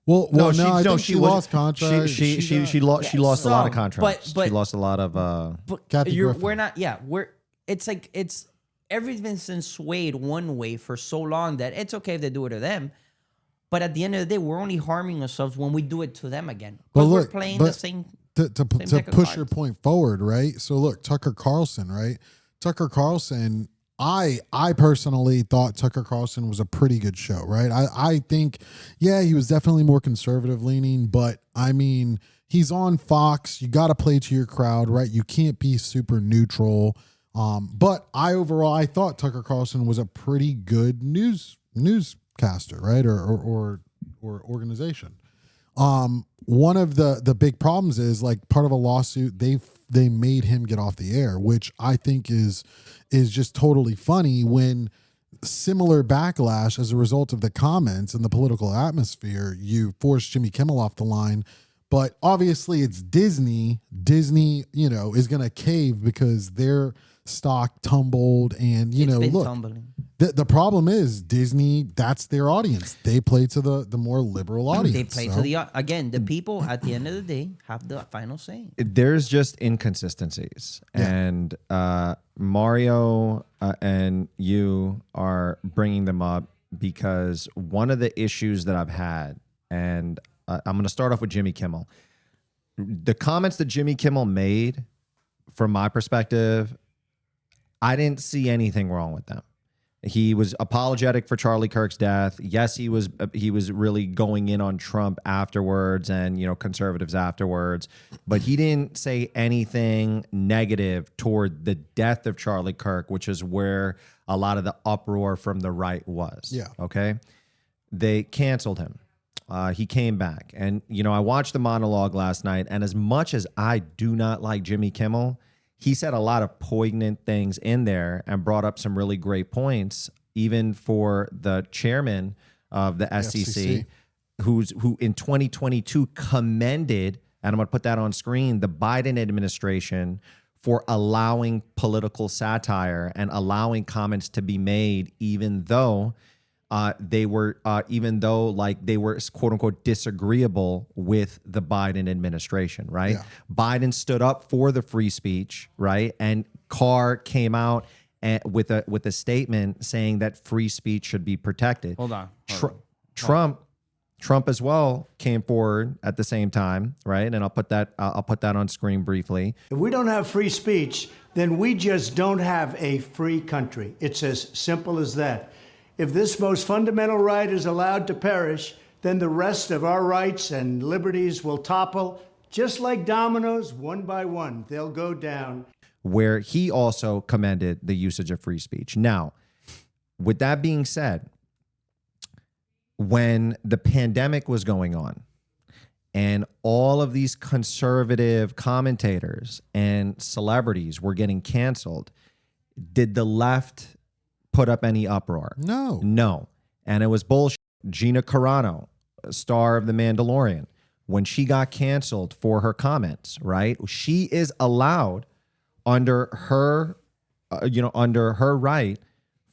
S1: Well, I think she lost contract.
S2: She lost a lot of contracts.
S3: But
S2: she lost a lot of.
S3: It's everything's been swayed one way for so long that it's okay if they do it to them. But at the end of the day, we're only harming ourselves when we do it to them again. Because we're playing the same.
S1: To push your point forward, right? So look, Tucker Carlson, right? Tucker Carlson, I personally thought Tucker Carlson was a pretty good show, right? I think, yeah, he was definitely more conservative leaning, but I mean, he's on Fox. You got to play to your crowd, right? You can't be super neutral. But I thought Tucker Carlson was a pretty good newscaster, right? Or organization. One of the big problems is, like, part of a lawsuit, they made him get off the air, which I think is just totally funny, when similar backlash as a result of the comments and the political atmosphere, you force Jimmy Kimmel off the line. But obviously it's Disney. Disney, you know, is going to cave because their stock tumbled, and look, tumbling. The problem is Disney, that's their audience. They play to the more liberal audience.
S3: They play to the people at the end of the day have the final say.
S2: There's just inconsistencies. Yeah. And Mario and you are bringing them up because one of the issues that I've had, and I'm going to start off with Jimmy Kimmel. The comments that Jimmy Kimmel made, from my perspective, I didn't see anything wrong with them. He was apologetic for Charlie Kirk's death. Yes, he was really going in on Trump afterwards and, conservatives afterwards, but he didn't say anything negative toward the death of Charlie Kirk, which is where a lot of the uproar from the right was.
S1: Yeah.
S2: Okay. They canceled him. He came back, and, I watched the monologue last night, and as much as I do not like Jimmy Kimmel, he said a lot of poignant things in there and brought up some really great points, even for the chairman of the SEC. who in 2022 commended, and I'm going to put that on screen, the Biden administration for allowing political satire and allowing comments to be made, even though they were quote unquote disagreeable with the Biden administration, right?
S1: Yeah.
S2: Biden stood up for the free speech, right? And Carr came out with a statement saying that free speech should be protected.
S3: Hold on.
S2: Trump as well came forward at the same time, right? And I'll put that on screen briefly.
S4: If we don't have free speech, then we just don't have a free country. It's as simple as that. If this most fundamental right is allowed to perish, then the rest of our rights and liberties will topple, just like dominoes, one by one. They'll go down.
S2: Where he also commended the usage of free speech. Now, with that being said, when the pandemic was going on and all of these conservative commentators and celebrities were getting canceled, did the left put up any uproar? No. And it was bullshit. Gina Carano, star of The Mandalorian, when she got canceled for her comments, right? She is allowed under her right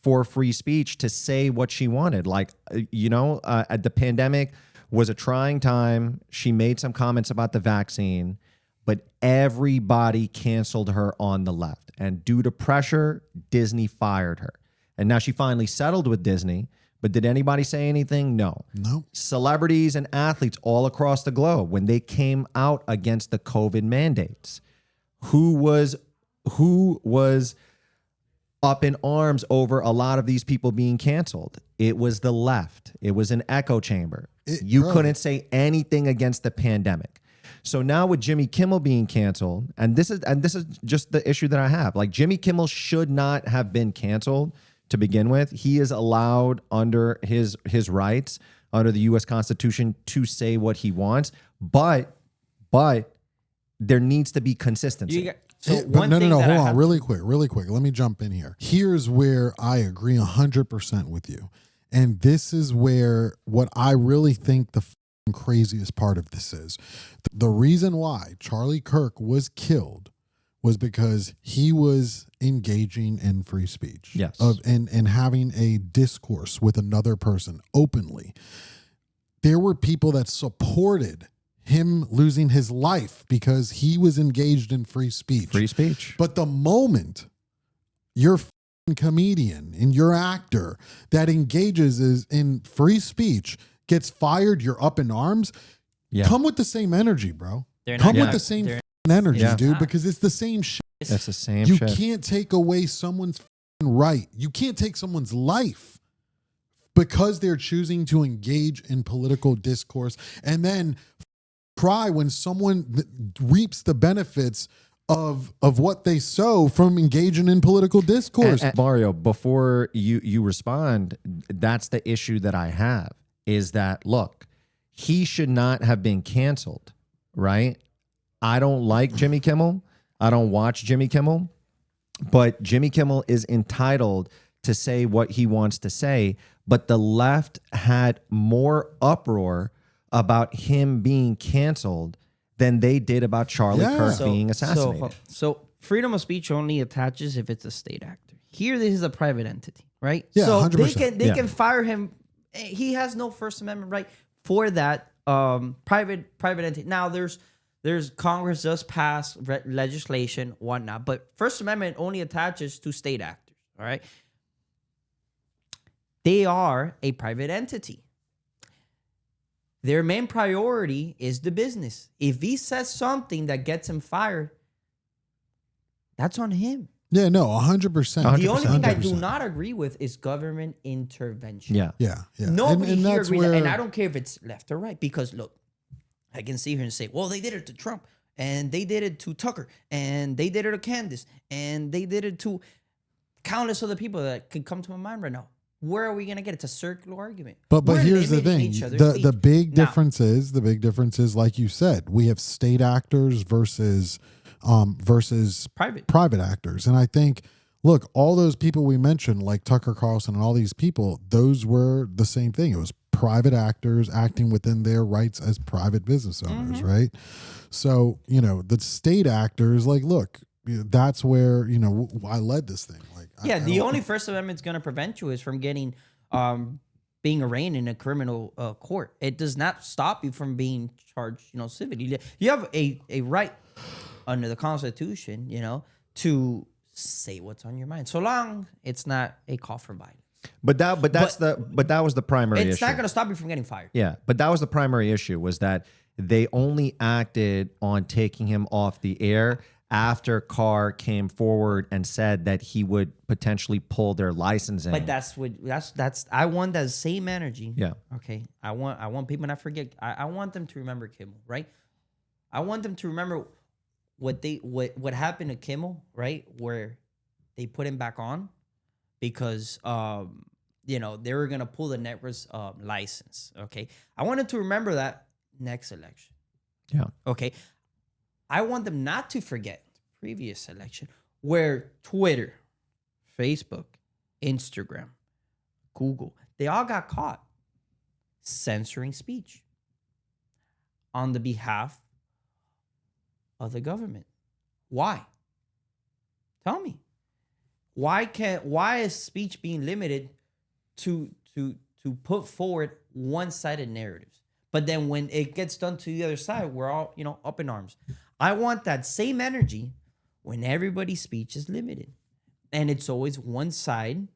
S2: for free speech to say what she wanted. Like, at the pandemic was a trying time. She made some comments about the vaccine, but everybody canceled her on the left. And due to pressure, Disney fired her. And now she finally settled with Disney. But did anybody say anything? No. Celebrities and athletes all across the globe, when they came out against the COVID mandates, who was up in arms over a lot of these people being canceled? It was the left. It was an echo chamber. You couldn't say anything against the pandemic. So now with Jimmy Kimmel being canceled, and this is just the issue that I have. Like, Jimmy Kimmel should not have been canceled to begin with. He is allowed under his rights under the U.S. Constitution to say what he wants, but there needs to be consistency.
S1: Hold on, really quick. Let me jump in here. Here's where I agree 100% with you. And this is where what I really think the craziest part of this is. The reason why Charlie Kirk was killed was because he was engaging in free speech.
S2: Yes.
S1: And having a discourse with another person openly. There were people that supported him losing his life because he was engaged in free speech. But the moment you're a comedian and your actor that engages in free speech gets fired, you're up in arms. Yeah. Come with the same energy, bro. Come with the same energy, dude, because it's the same shit.
S2: It's the same shit.
S1: You can't take away someone's right. You can't take someone's life because they're choosing to engage in political discourse and then cry when someone reaps the benefits of what they sow from engaging in political discourse.
S2: And Mario, before you respond, that's the issue that I have, is that, look, he should not have been canceled, right? I don't like Jimmy Kimmel. I don't watch Jimmy Kimmel, but Jimmy Kimmel is entitled to say what he wants to say. But the left had more uproar about him being canceled than they did about Charlie Kirk being assassinated.
S3: So freedom of speech only attaches if it's a state actor. Here, this is a private entity, right?
S1: Yeah,
S3: so
S1: 100%.
S3: they can fire him. He has no First Amendment right for that private entity. Now, there's Congress does pass legislation, whatnot, but First Amendment only attaches to state actors. All right, they are a private entity. Their main priority is the business. If he says something that gets him fired, that's on him.
S1: Yeah, no, 100%.
S3: The only thing I do not agree with is government intervention.
S1: Yeah.
S3: Nobody
S1: and
S3: here
S1: that's
S3: agrees.
S1: where...
S3: And I don't care if it's left or right, because look, I can sit here and say, well, they did it to Trump, and they did it to Tucker, and they did it to Candace, and they did it to countless other people that could come to my mind right now. Where are we going to get it? It's a circular argument.
S1: But here's the thing. The big difference is, like you said, we have state actors versus private actors. And I think, look, all those people we mentioned, like Tucker Carlson and all these people, those were the same thing. It was private actors acting within their rights as private business owners, right? So, the state actors, like, look, that's where, I led this thing. Like,
S3: Yeah, the only First Amendment's going to prevent you is from getting being arraigned in a criminal court. It does not stop you from being charged, civilly. You have a right under the Constitution, to say what's on your mind, so long it's not a call for violence.
S2: But that was the primary issue.
S3: It's not going to stop you from getting fired.
S2: Yeah, but that was the primary issue, was that they only acted on taking him off the air after Carr came forward and said that he would potentially pull their licensing.
S3: But I want that same energy.
S2: Yeah.
S3: Okay. I want people not forget. I want them to remember Kimmel, right? I want them to remember what happened to Kimmel, right? Where they put him back on because they were gonna pull the network's license. Okay. I want them to remember that next election.
S2: Yeah.
S3: Okay. I want them not to forget the previous election where Twitter, Facebook, Instagram, Google, they all got caught censoring speech on the behalf of the government. Why? Tell me. Why is speech being limited to put forward one-sided narratives? But then when it gets done to the other side, we're all, up in arms. I want that same energy when everybody's speech is limited. And it's always one side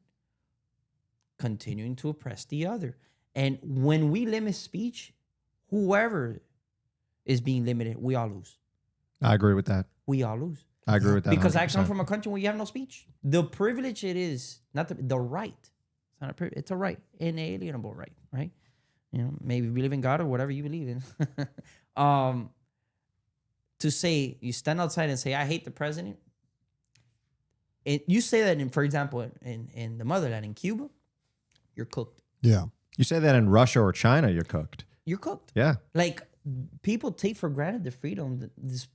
S3: continuing to oppress the other. And when we limit speech, whoever is being limited, we all lose.
S2: I agree with that.
S3: We all lose.
S2: I agree with that.
S3: Because
S2: 100%.
S3: I come from a country where you have no speech. The privilege it is, not the right. It's not a privilege. It's a right, inalienable right, right? Maybe you believe in God or whatever you believe in. To say, you stand outside and say, I hate the president. You say that, for example, in the motherland, in Cuba, you're cooked.
S1: Yeah.
S2: You say that in Russia or China, you're cooked.
S3: You're cooked.
S2: Yeah.
S3: Like, people take for granted the freedom that this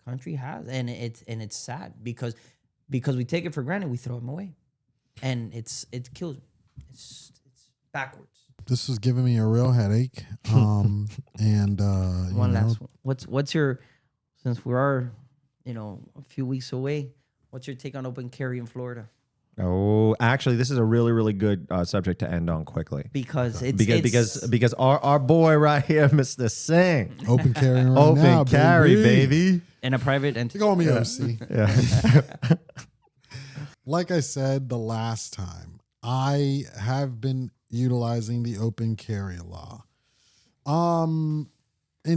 S3: country has, and it's sad because we take it for granted, we throw them away, and it kills me. It's backwards.
S1: This is giving me a real headache. And
S3: One last one. What's your, since we are, a few weeks away, what's your take on open carry in Florida?
S2: Oh, actually, this is a really, really good subject to end on quickly.
S3: Because
S2: our boy right here, Mr. Singh,
S1: open carry right
S2: open
S1: now,
S2: carry, baby.
S3: in a private entity.
S1: Call me OC.
S2: Yeah.
S1: Like I said the last time, I have been utilizing the open carry law. And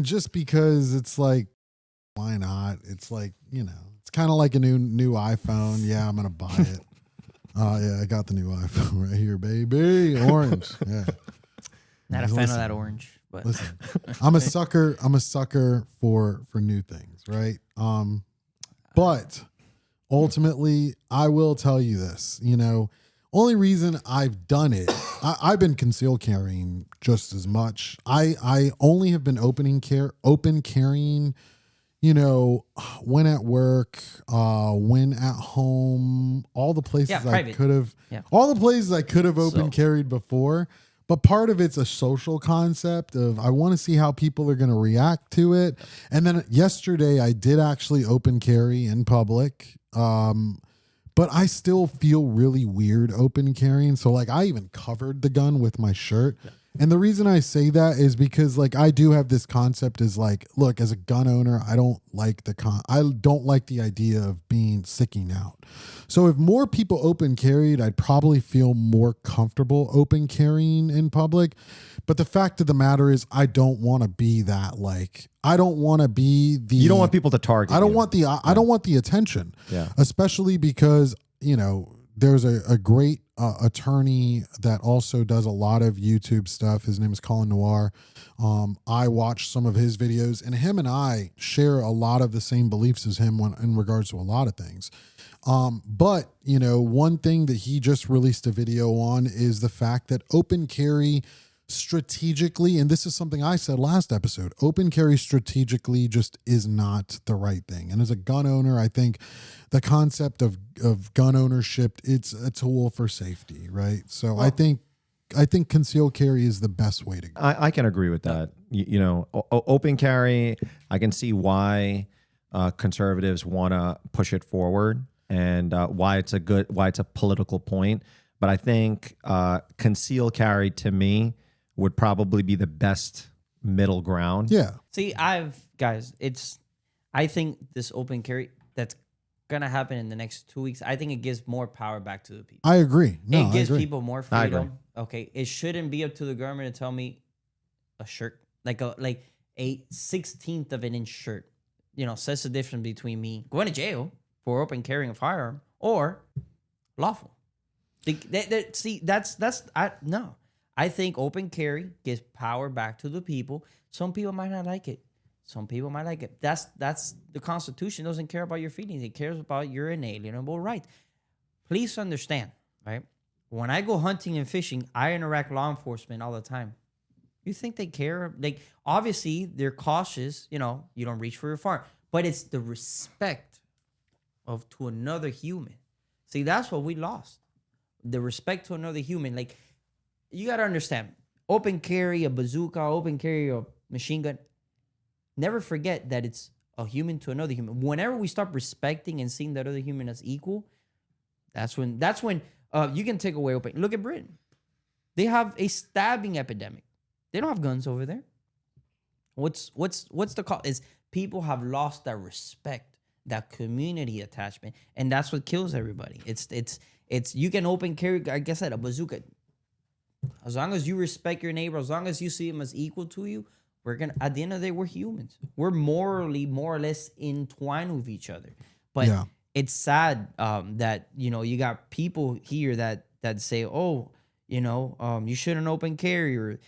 S1: just because it's like, why not? It's like, it's kind of like a new iPhone. Yeah, I'm going to buy it. Yeah, I got the new iPhone right here, baby. Orange. Yeah.
S3: Not a fan of that orange, but
S1: listen, I'm a sucker for new things, right? But ultimately, I will tell you this, only reason I've done it, I've been concealed carrying just as much. I only have been open carrying, when at work, when at home, all the places I could have, all the places I could have open carried before. But part of it's a social concept of I want to see how people are going to react to it. And then yesterday I did actually open carry in public. But I still feel really weird open carrying. So like I even covered the gun with my shirt. Yeah. And the reason I say that is because like I do have this concept is like, look, as a gun owner, I don't like the idea of being sicking out. So if more people open carried, I'd probably feel more comfortable open carrying in public. But the fact of the matter is I don't want to be that, like, I don't want to be the,
S2: you don't want people to target.
S1: I don't want the attention.
S2: Yeah. Especially
S1: because, there's a great attorney that also does a lot of YouTube stuff. His name is Colin Noir. I watched some of his videos, and him and I share a lot of the same beliefs as him in regards to a lot of things. But, one thing that he just released a video on is the fact that open carry strategically, and this is something I said last episode, open carry strategically just is not the right thing. And as a gun owner, I think the concept of gun ownership, it's a tool for safety, right? So I think think concealed carry is the best way to go.
S2: I can agree with that. You know, open carry, I can see why conservatives want to push it forward and why it's a political point. But I think concealed carry to me would probably be the best middle ground.
S1: Yeah.
S3: See, I think this open carry that's gonna happen in the next 2 weeks. I think it gives more power back to the people.
S1: I agree. No,
S3: It gives
S1: I agree.
S3: people more
S2: I agree.
S3: freedom. Okay, it shouldn't be up to the government to tell me a shirt like a 16th of an inch shirt. You know, says the difference between me going to jail for open carrying a firearm or lawful. No. I think open carry gives power back to the people. Some people might not like it. Some people might like it. That's the Constitution doesn't care about your feelings. It cares about your inalienable right. Please understand, right? When I go hunting and fishing, I interact with law enforcement all the time. You think they care? Like, obviously, they're cautious. You know, you don't reach for your firearm. But it's the respect to another human. See, that's what we lost. The respect to another human. Like, you got to understand, open carry a bazooka, open carry a machine gun. Never forget that it's a human to another human. Whenever we start respecting and seeing that other human as equal, that's when you can take away open. Look at Britain. They have a stabbing epidemic. They don't have guns over there. What's the cause? Is people have lost that respect, that community attachment, and that's what kills everybody. It's you can open carry, like I said, a bazooka. As long as you respect your neighbor, as long as you see him as equal to you, at the end of the day, we're humans. We're morally more or less entwined with each other. But it's sad that, you know, you got people here that say, oh, you know, you shouldn't open carry, or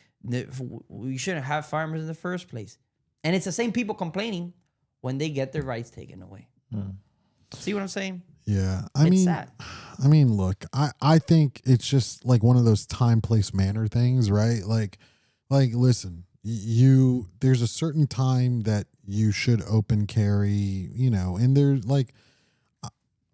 S3: we shouldn't have firearms in the first place. And it's the same people complaining when they get their rights taken away. See what I'm saying?
S1: Yeah.
S3: It's sad.
S1: I mean, look, I think it's just like one of those time, place, manner things, right? Like listen, there's a certain time that you should open carry, you know, and there's like,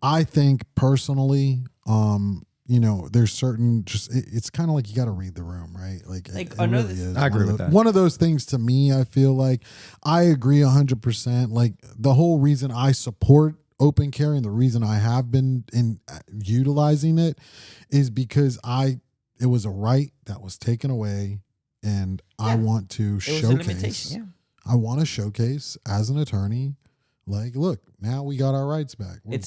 S1: I think personally, you know, there's certain it's kind of like you got to read the room, right? Like it
S3: another,
S1: really is.
S2: I agree with that.
S1: One of those things to me, I feel like I agree 100%. Like the whole reason I support open carry and the reason I have been utilizing it is because it was a right that was taken away, and I want to showcase. I want to showcase as an attorney, like, look, now we got our rights back. We're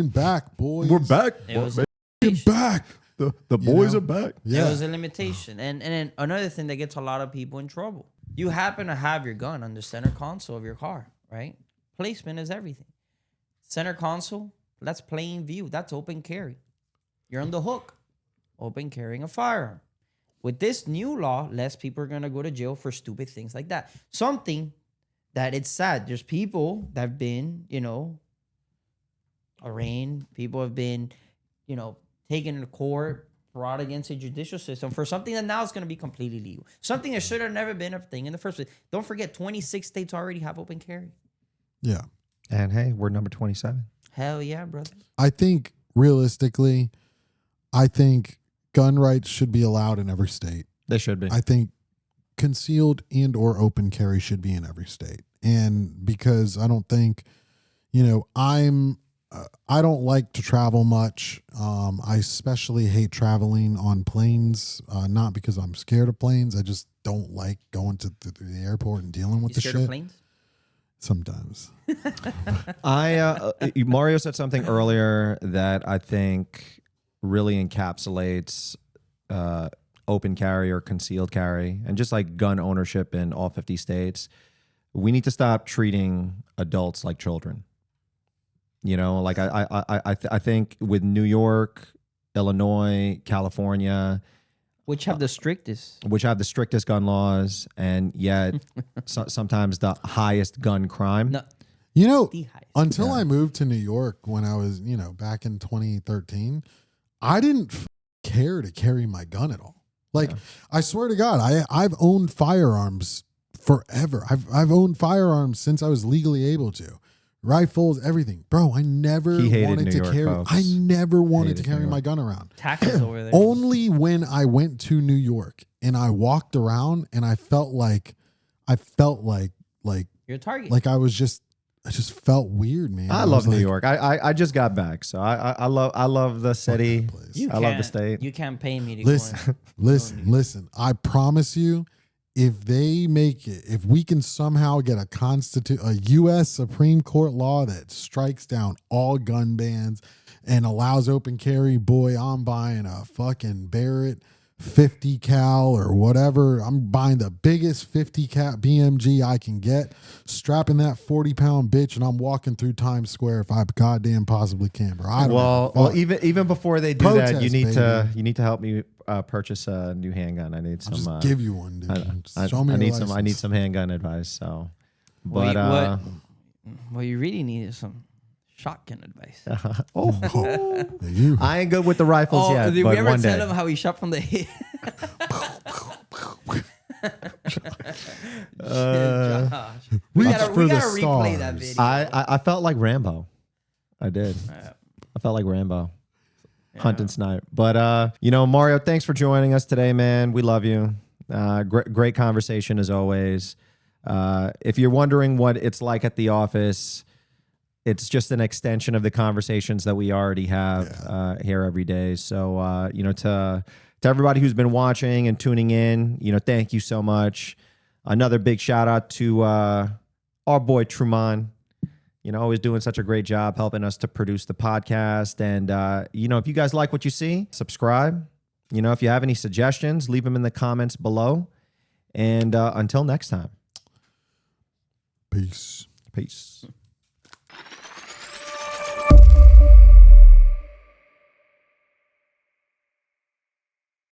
S1: back, boys.
S2: We're back.
S1: We're back.
S2: The boys are back.
S3: Yeah. It was a limitation. And then another thing that gets a lot of people in trouble. You happen to have your gun on the center console of your car, right? Placement is everything. Center console, that's plain view. That's open carry. You're on the hook. Open carrying a firearm. With this new law, less people are going to go to jail for stupid things like that. Something that it's sad. There's people that have been, you know, arraigned. People have been, you know, taken to court, brought against a judicial system for something that now is going to be completely legal. Something that should have never been a thing in the first place. Don't forget, 26 states already have open carry.
S1: Yeah.
S2: And hey, we're number 27.
S3: Hell yeah, brother.
S1: I think realistically, gun rights should be allowed in every state.
S2: They should be.
S1: I think concealed and or open carry should be in every state. And because I don't think, you know, I don't like to travel much. I especially hate traveling on planes, not because I'm scared of planes. I just don't like going to the airport and dealing with the shit.
S3: Of planes?
S1: Sometimes.
S2: Mario said something earlier that I think really encapsulates open carry or concealed carry and just like gun ownership in all 50 states. We need to stop treating adults like children. You know, like I think with New York, Illinois, California,
S3: which have the strictest
S2: gun laws, and yet sometimes the highest gun crime.
S3: No,
S1: you know, until I moved to New York when I was, you know, back in 2013, I didn't care to carry my gun at all. Like, I swear to God, I've owned firearms forever. I've owned firearms since I was legally able to. rifles, everything. Bro, I never
S2: He hated
S1: wanted
S2: New
S1: to
S2: York,
S1: carry.
S2: folks.
S1: I never wanted
S2: Hated
S1: to carry
S2: New
S1: my
S2: York.
S1: gun around.
S3: Taxes over there.
S1: Only when I went to New York and I walked around and I felt like
S3: You're a target.
S1: I just felt weird, man.
S2: I
S1: was
S2: love New
S1: like,
S2: York. I just got back, so I love the city.
S1: that place.
S3: You
S2: I love the
S3: can't-
S2: state.
S3: You can't pay me to
S1: Listen,
S3: go in.
S1: listen. I promise you, if they make it, if we can somehow get a U.S. Supreme Court law that strikes down all gun bans and allows open carry, boy, I'm buying a fucking Barrett 50 cal or whatever. I'm buying the biggest 50 cal BMG I can get, strapping that 40-pound bitch, and I'm walking through Times Square if I goddamn possibly can, bro. I don't
S2: Well, even before they do that, you
S1: Protest,
S2: need to help me purchase a new handgun. I need
S1: I'll
S2: some.
S1: just give you one, dude. Show me
S2: I
S1: your
S2: need some. I need
S1: license.
S2: some handgun advice. So,
S3: What,
S2: but
S3: what you really need is some shotgun advice.
S1: You.
S2: I ain't good with the rifles yet.
S3: did
S2: but
S3: we ever
S2: one
S3: tell
S2: day.
S3: him how he shot from the hip? Josh. We
S1: Reach
S3: gotta
S1: for the
S3: replay that
S1: stars.
S3: video.
S2: I felt like Rambo. I did. I felt like Rambo. Hunt and snipe. But Mario, thanks for joining us today, man. We love you. Great conversation as always. If you're wondering what it's like at the office, it's just an extension of the conversations that we already have here every day. So to everybody who's been watching and tuning in, thank you so much. Another big shout out to our boy Truman. Always doing such a great job helping us to produce the podcast. And, if you guys like what you see, subscribe. If you have any suggestions, leave them in the comments below. And until next time.
S1: Peace.
S2: Peace.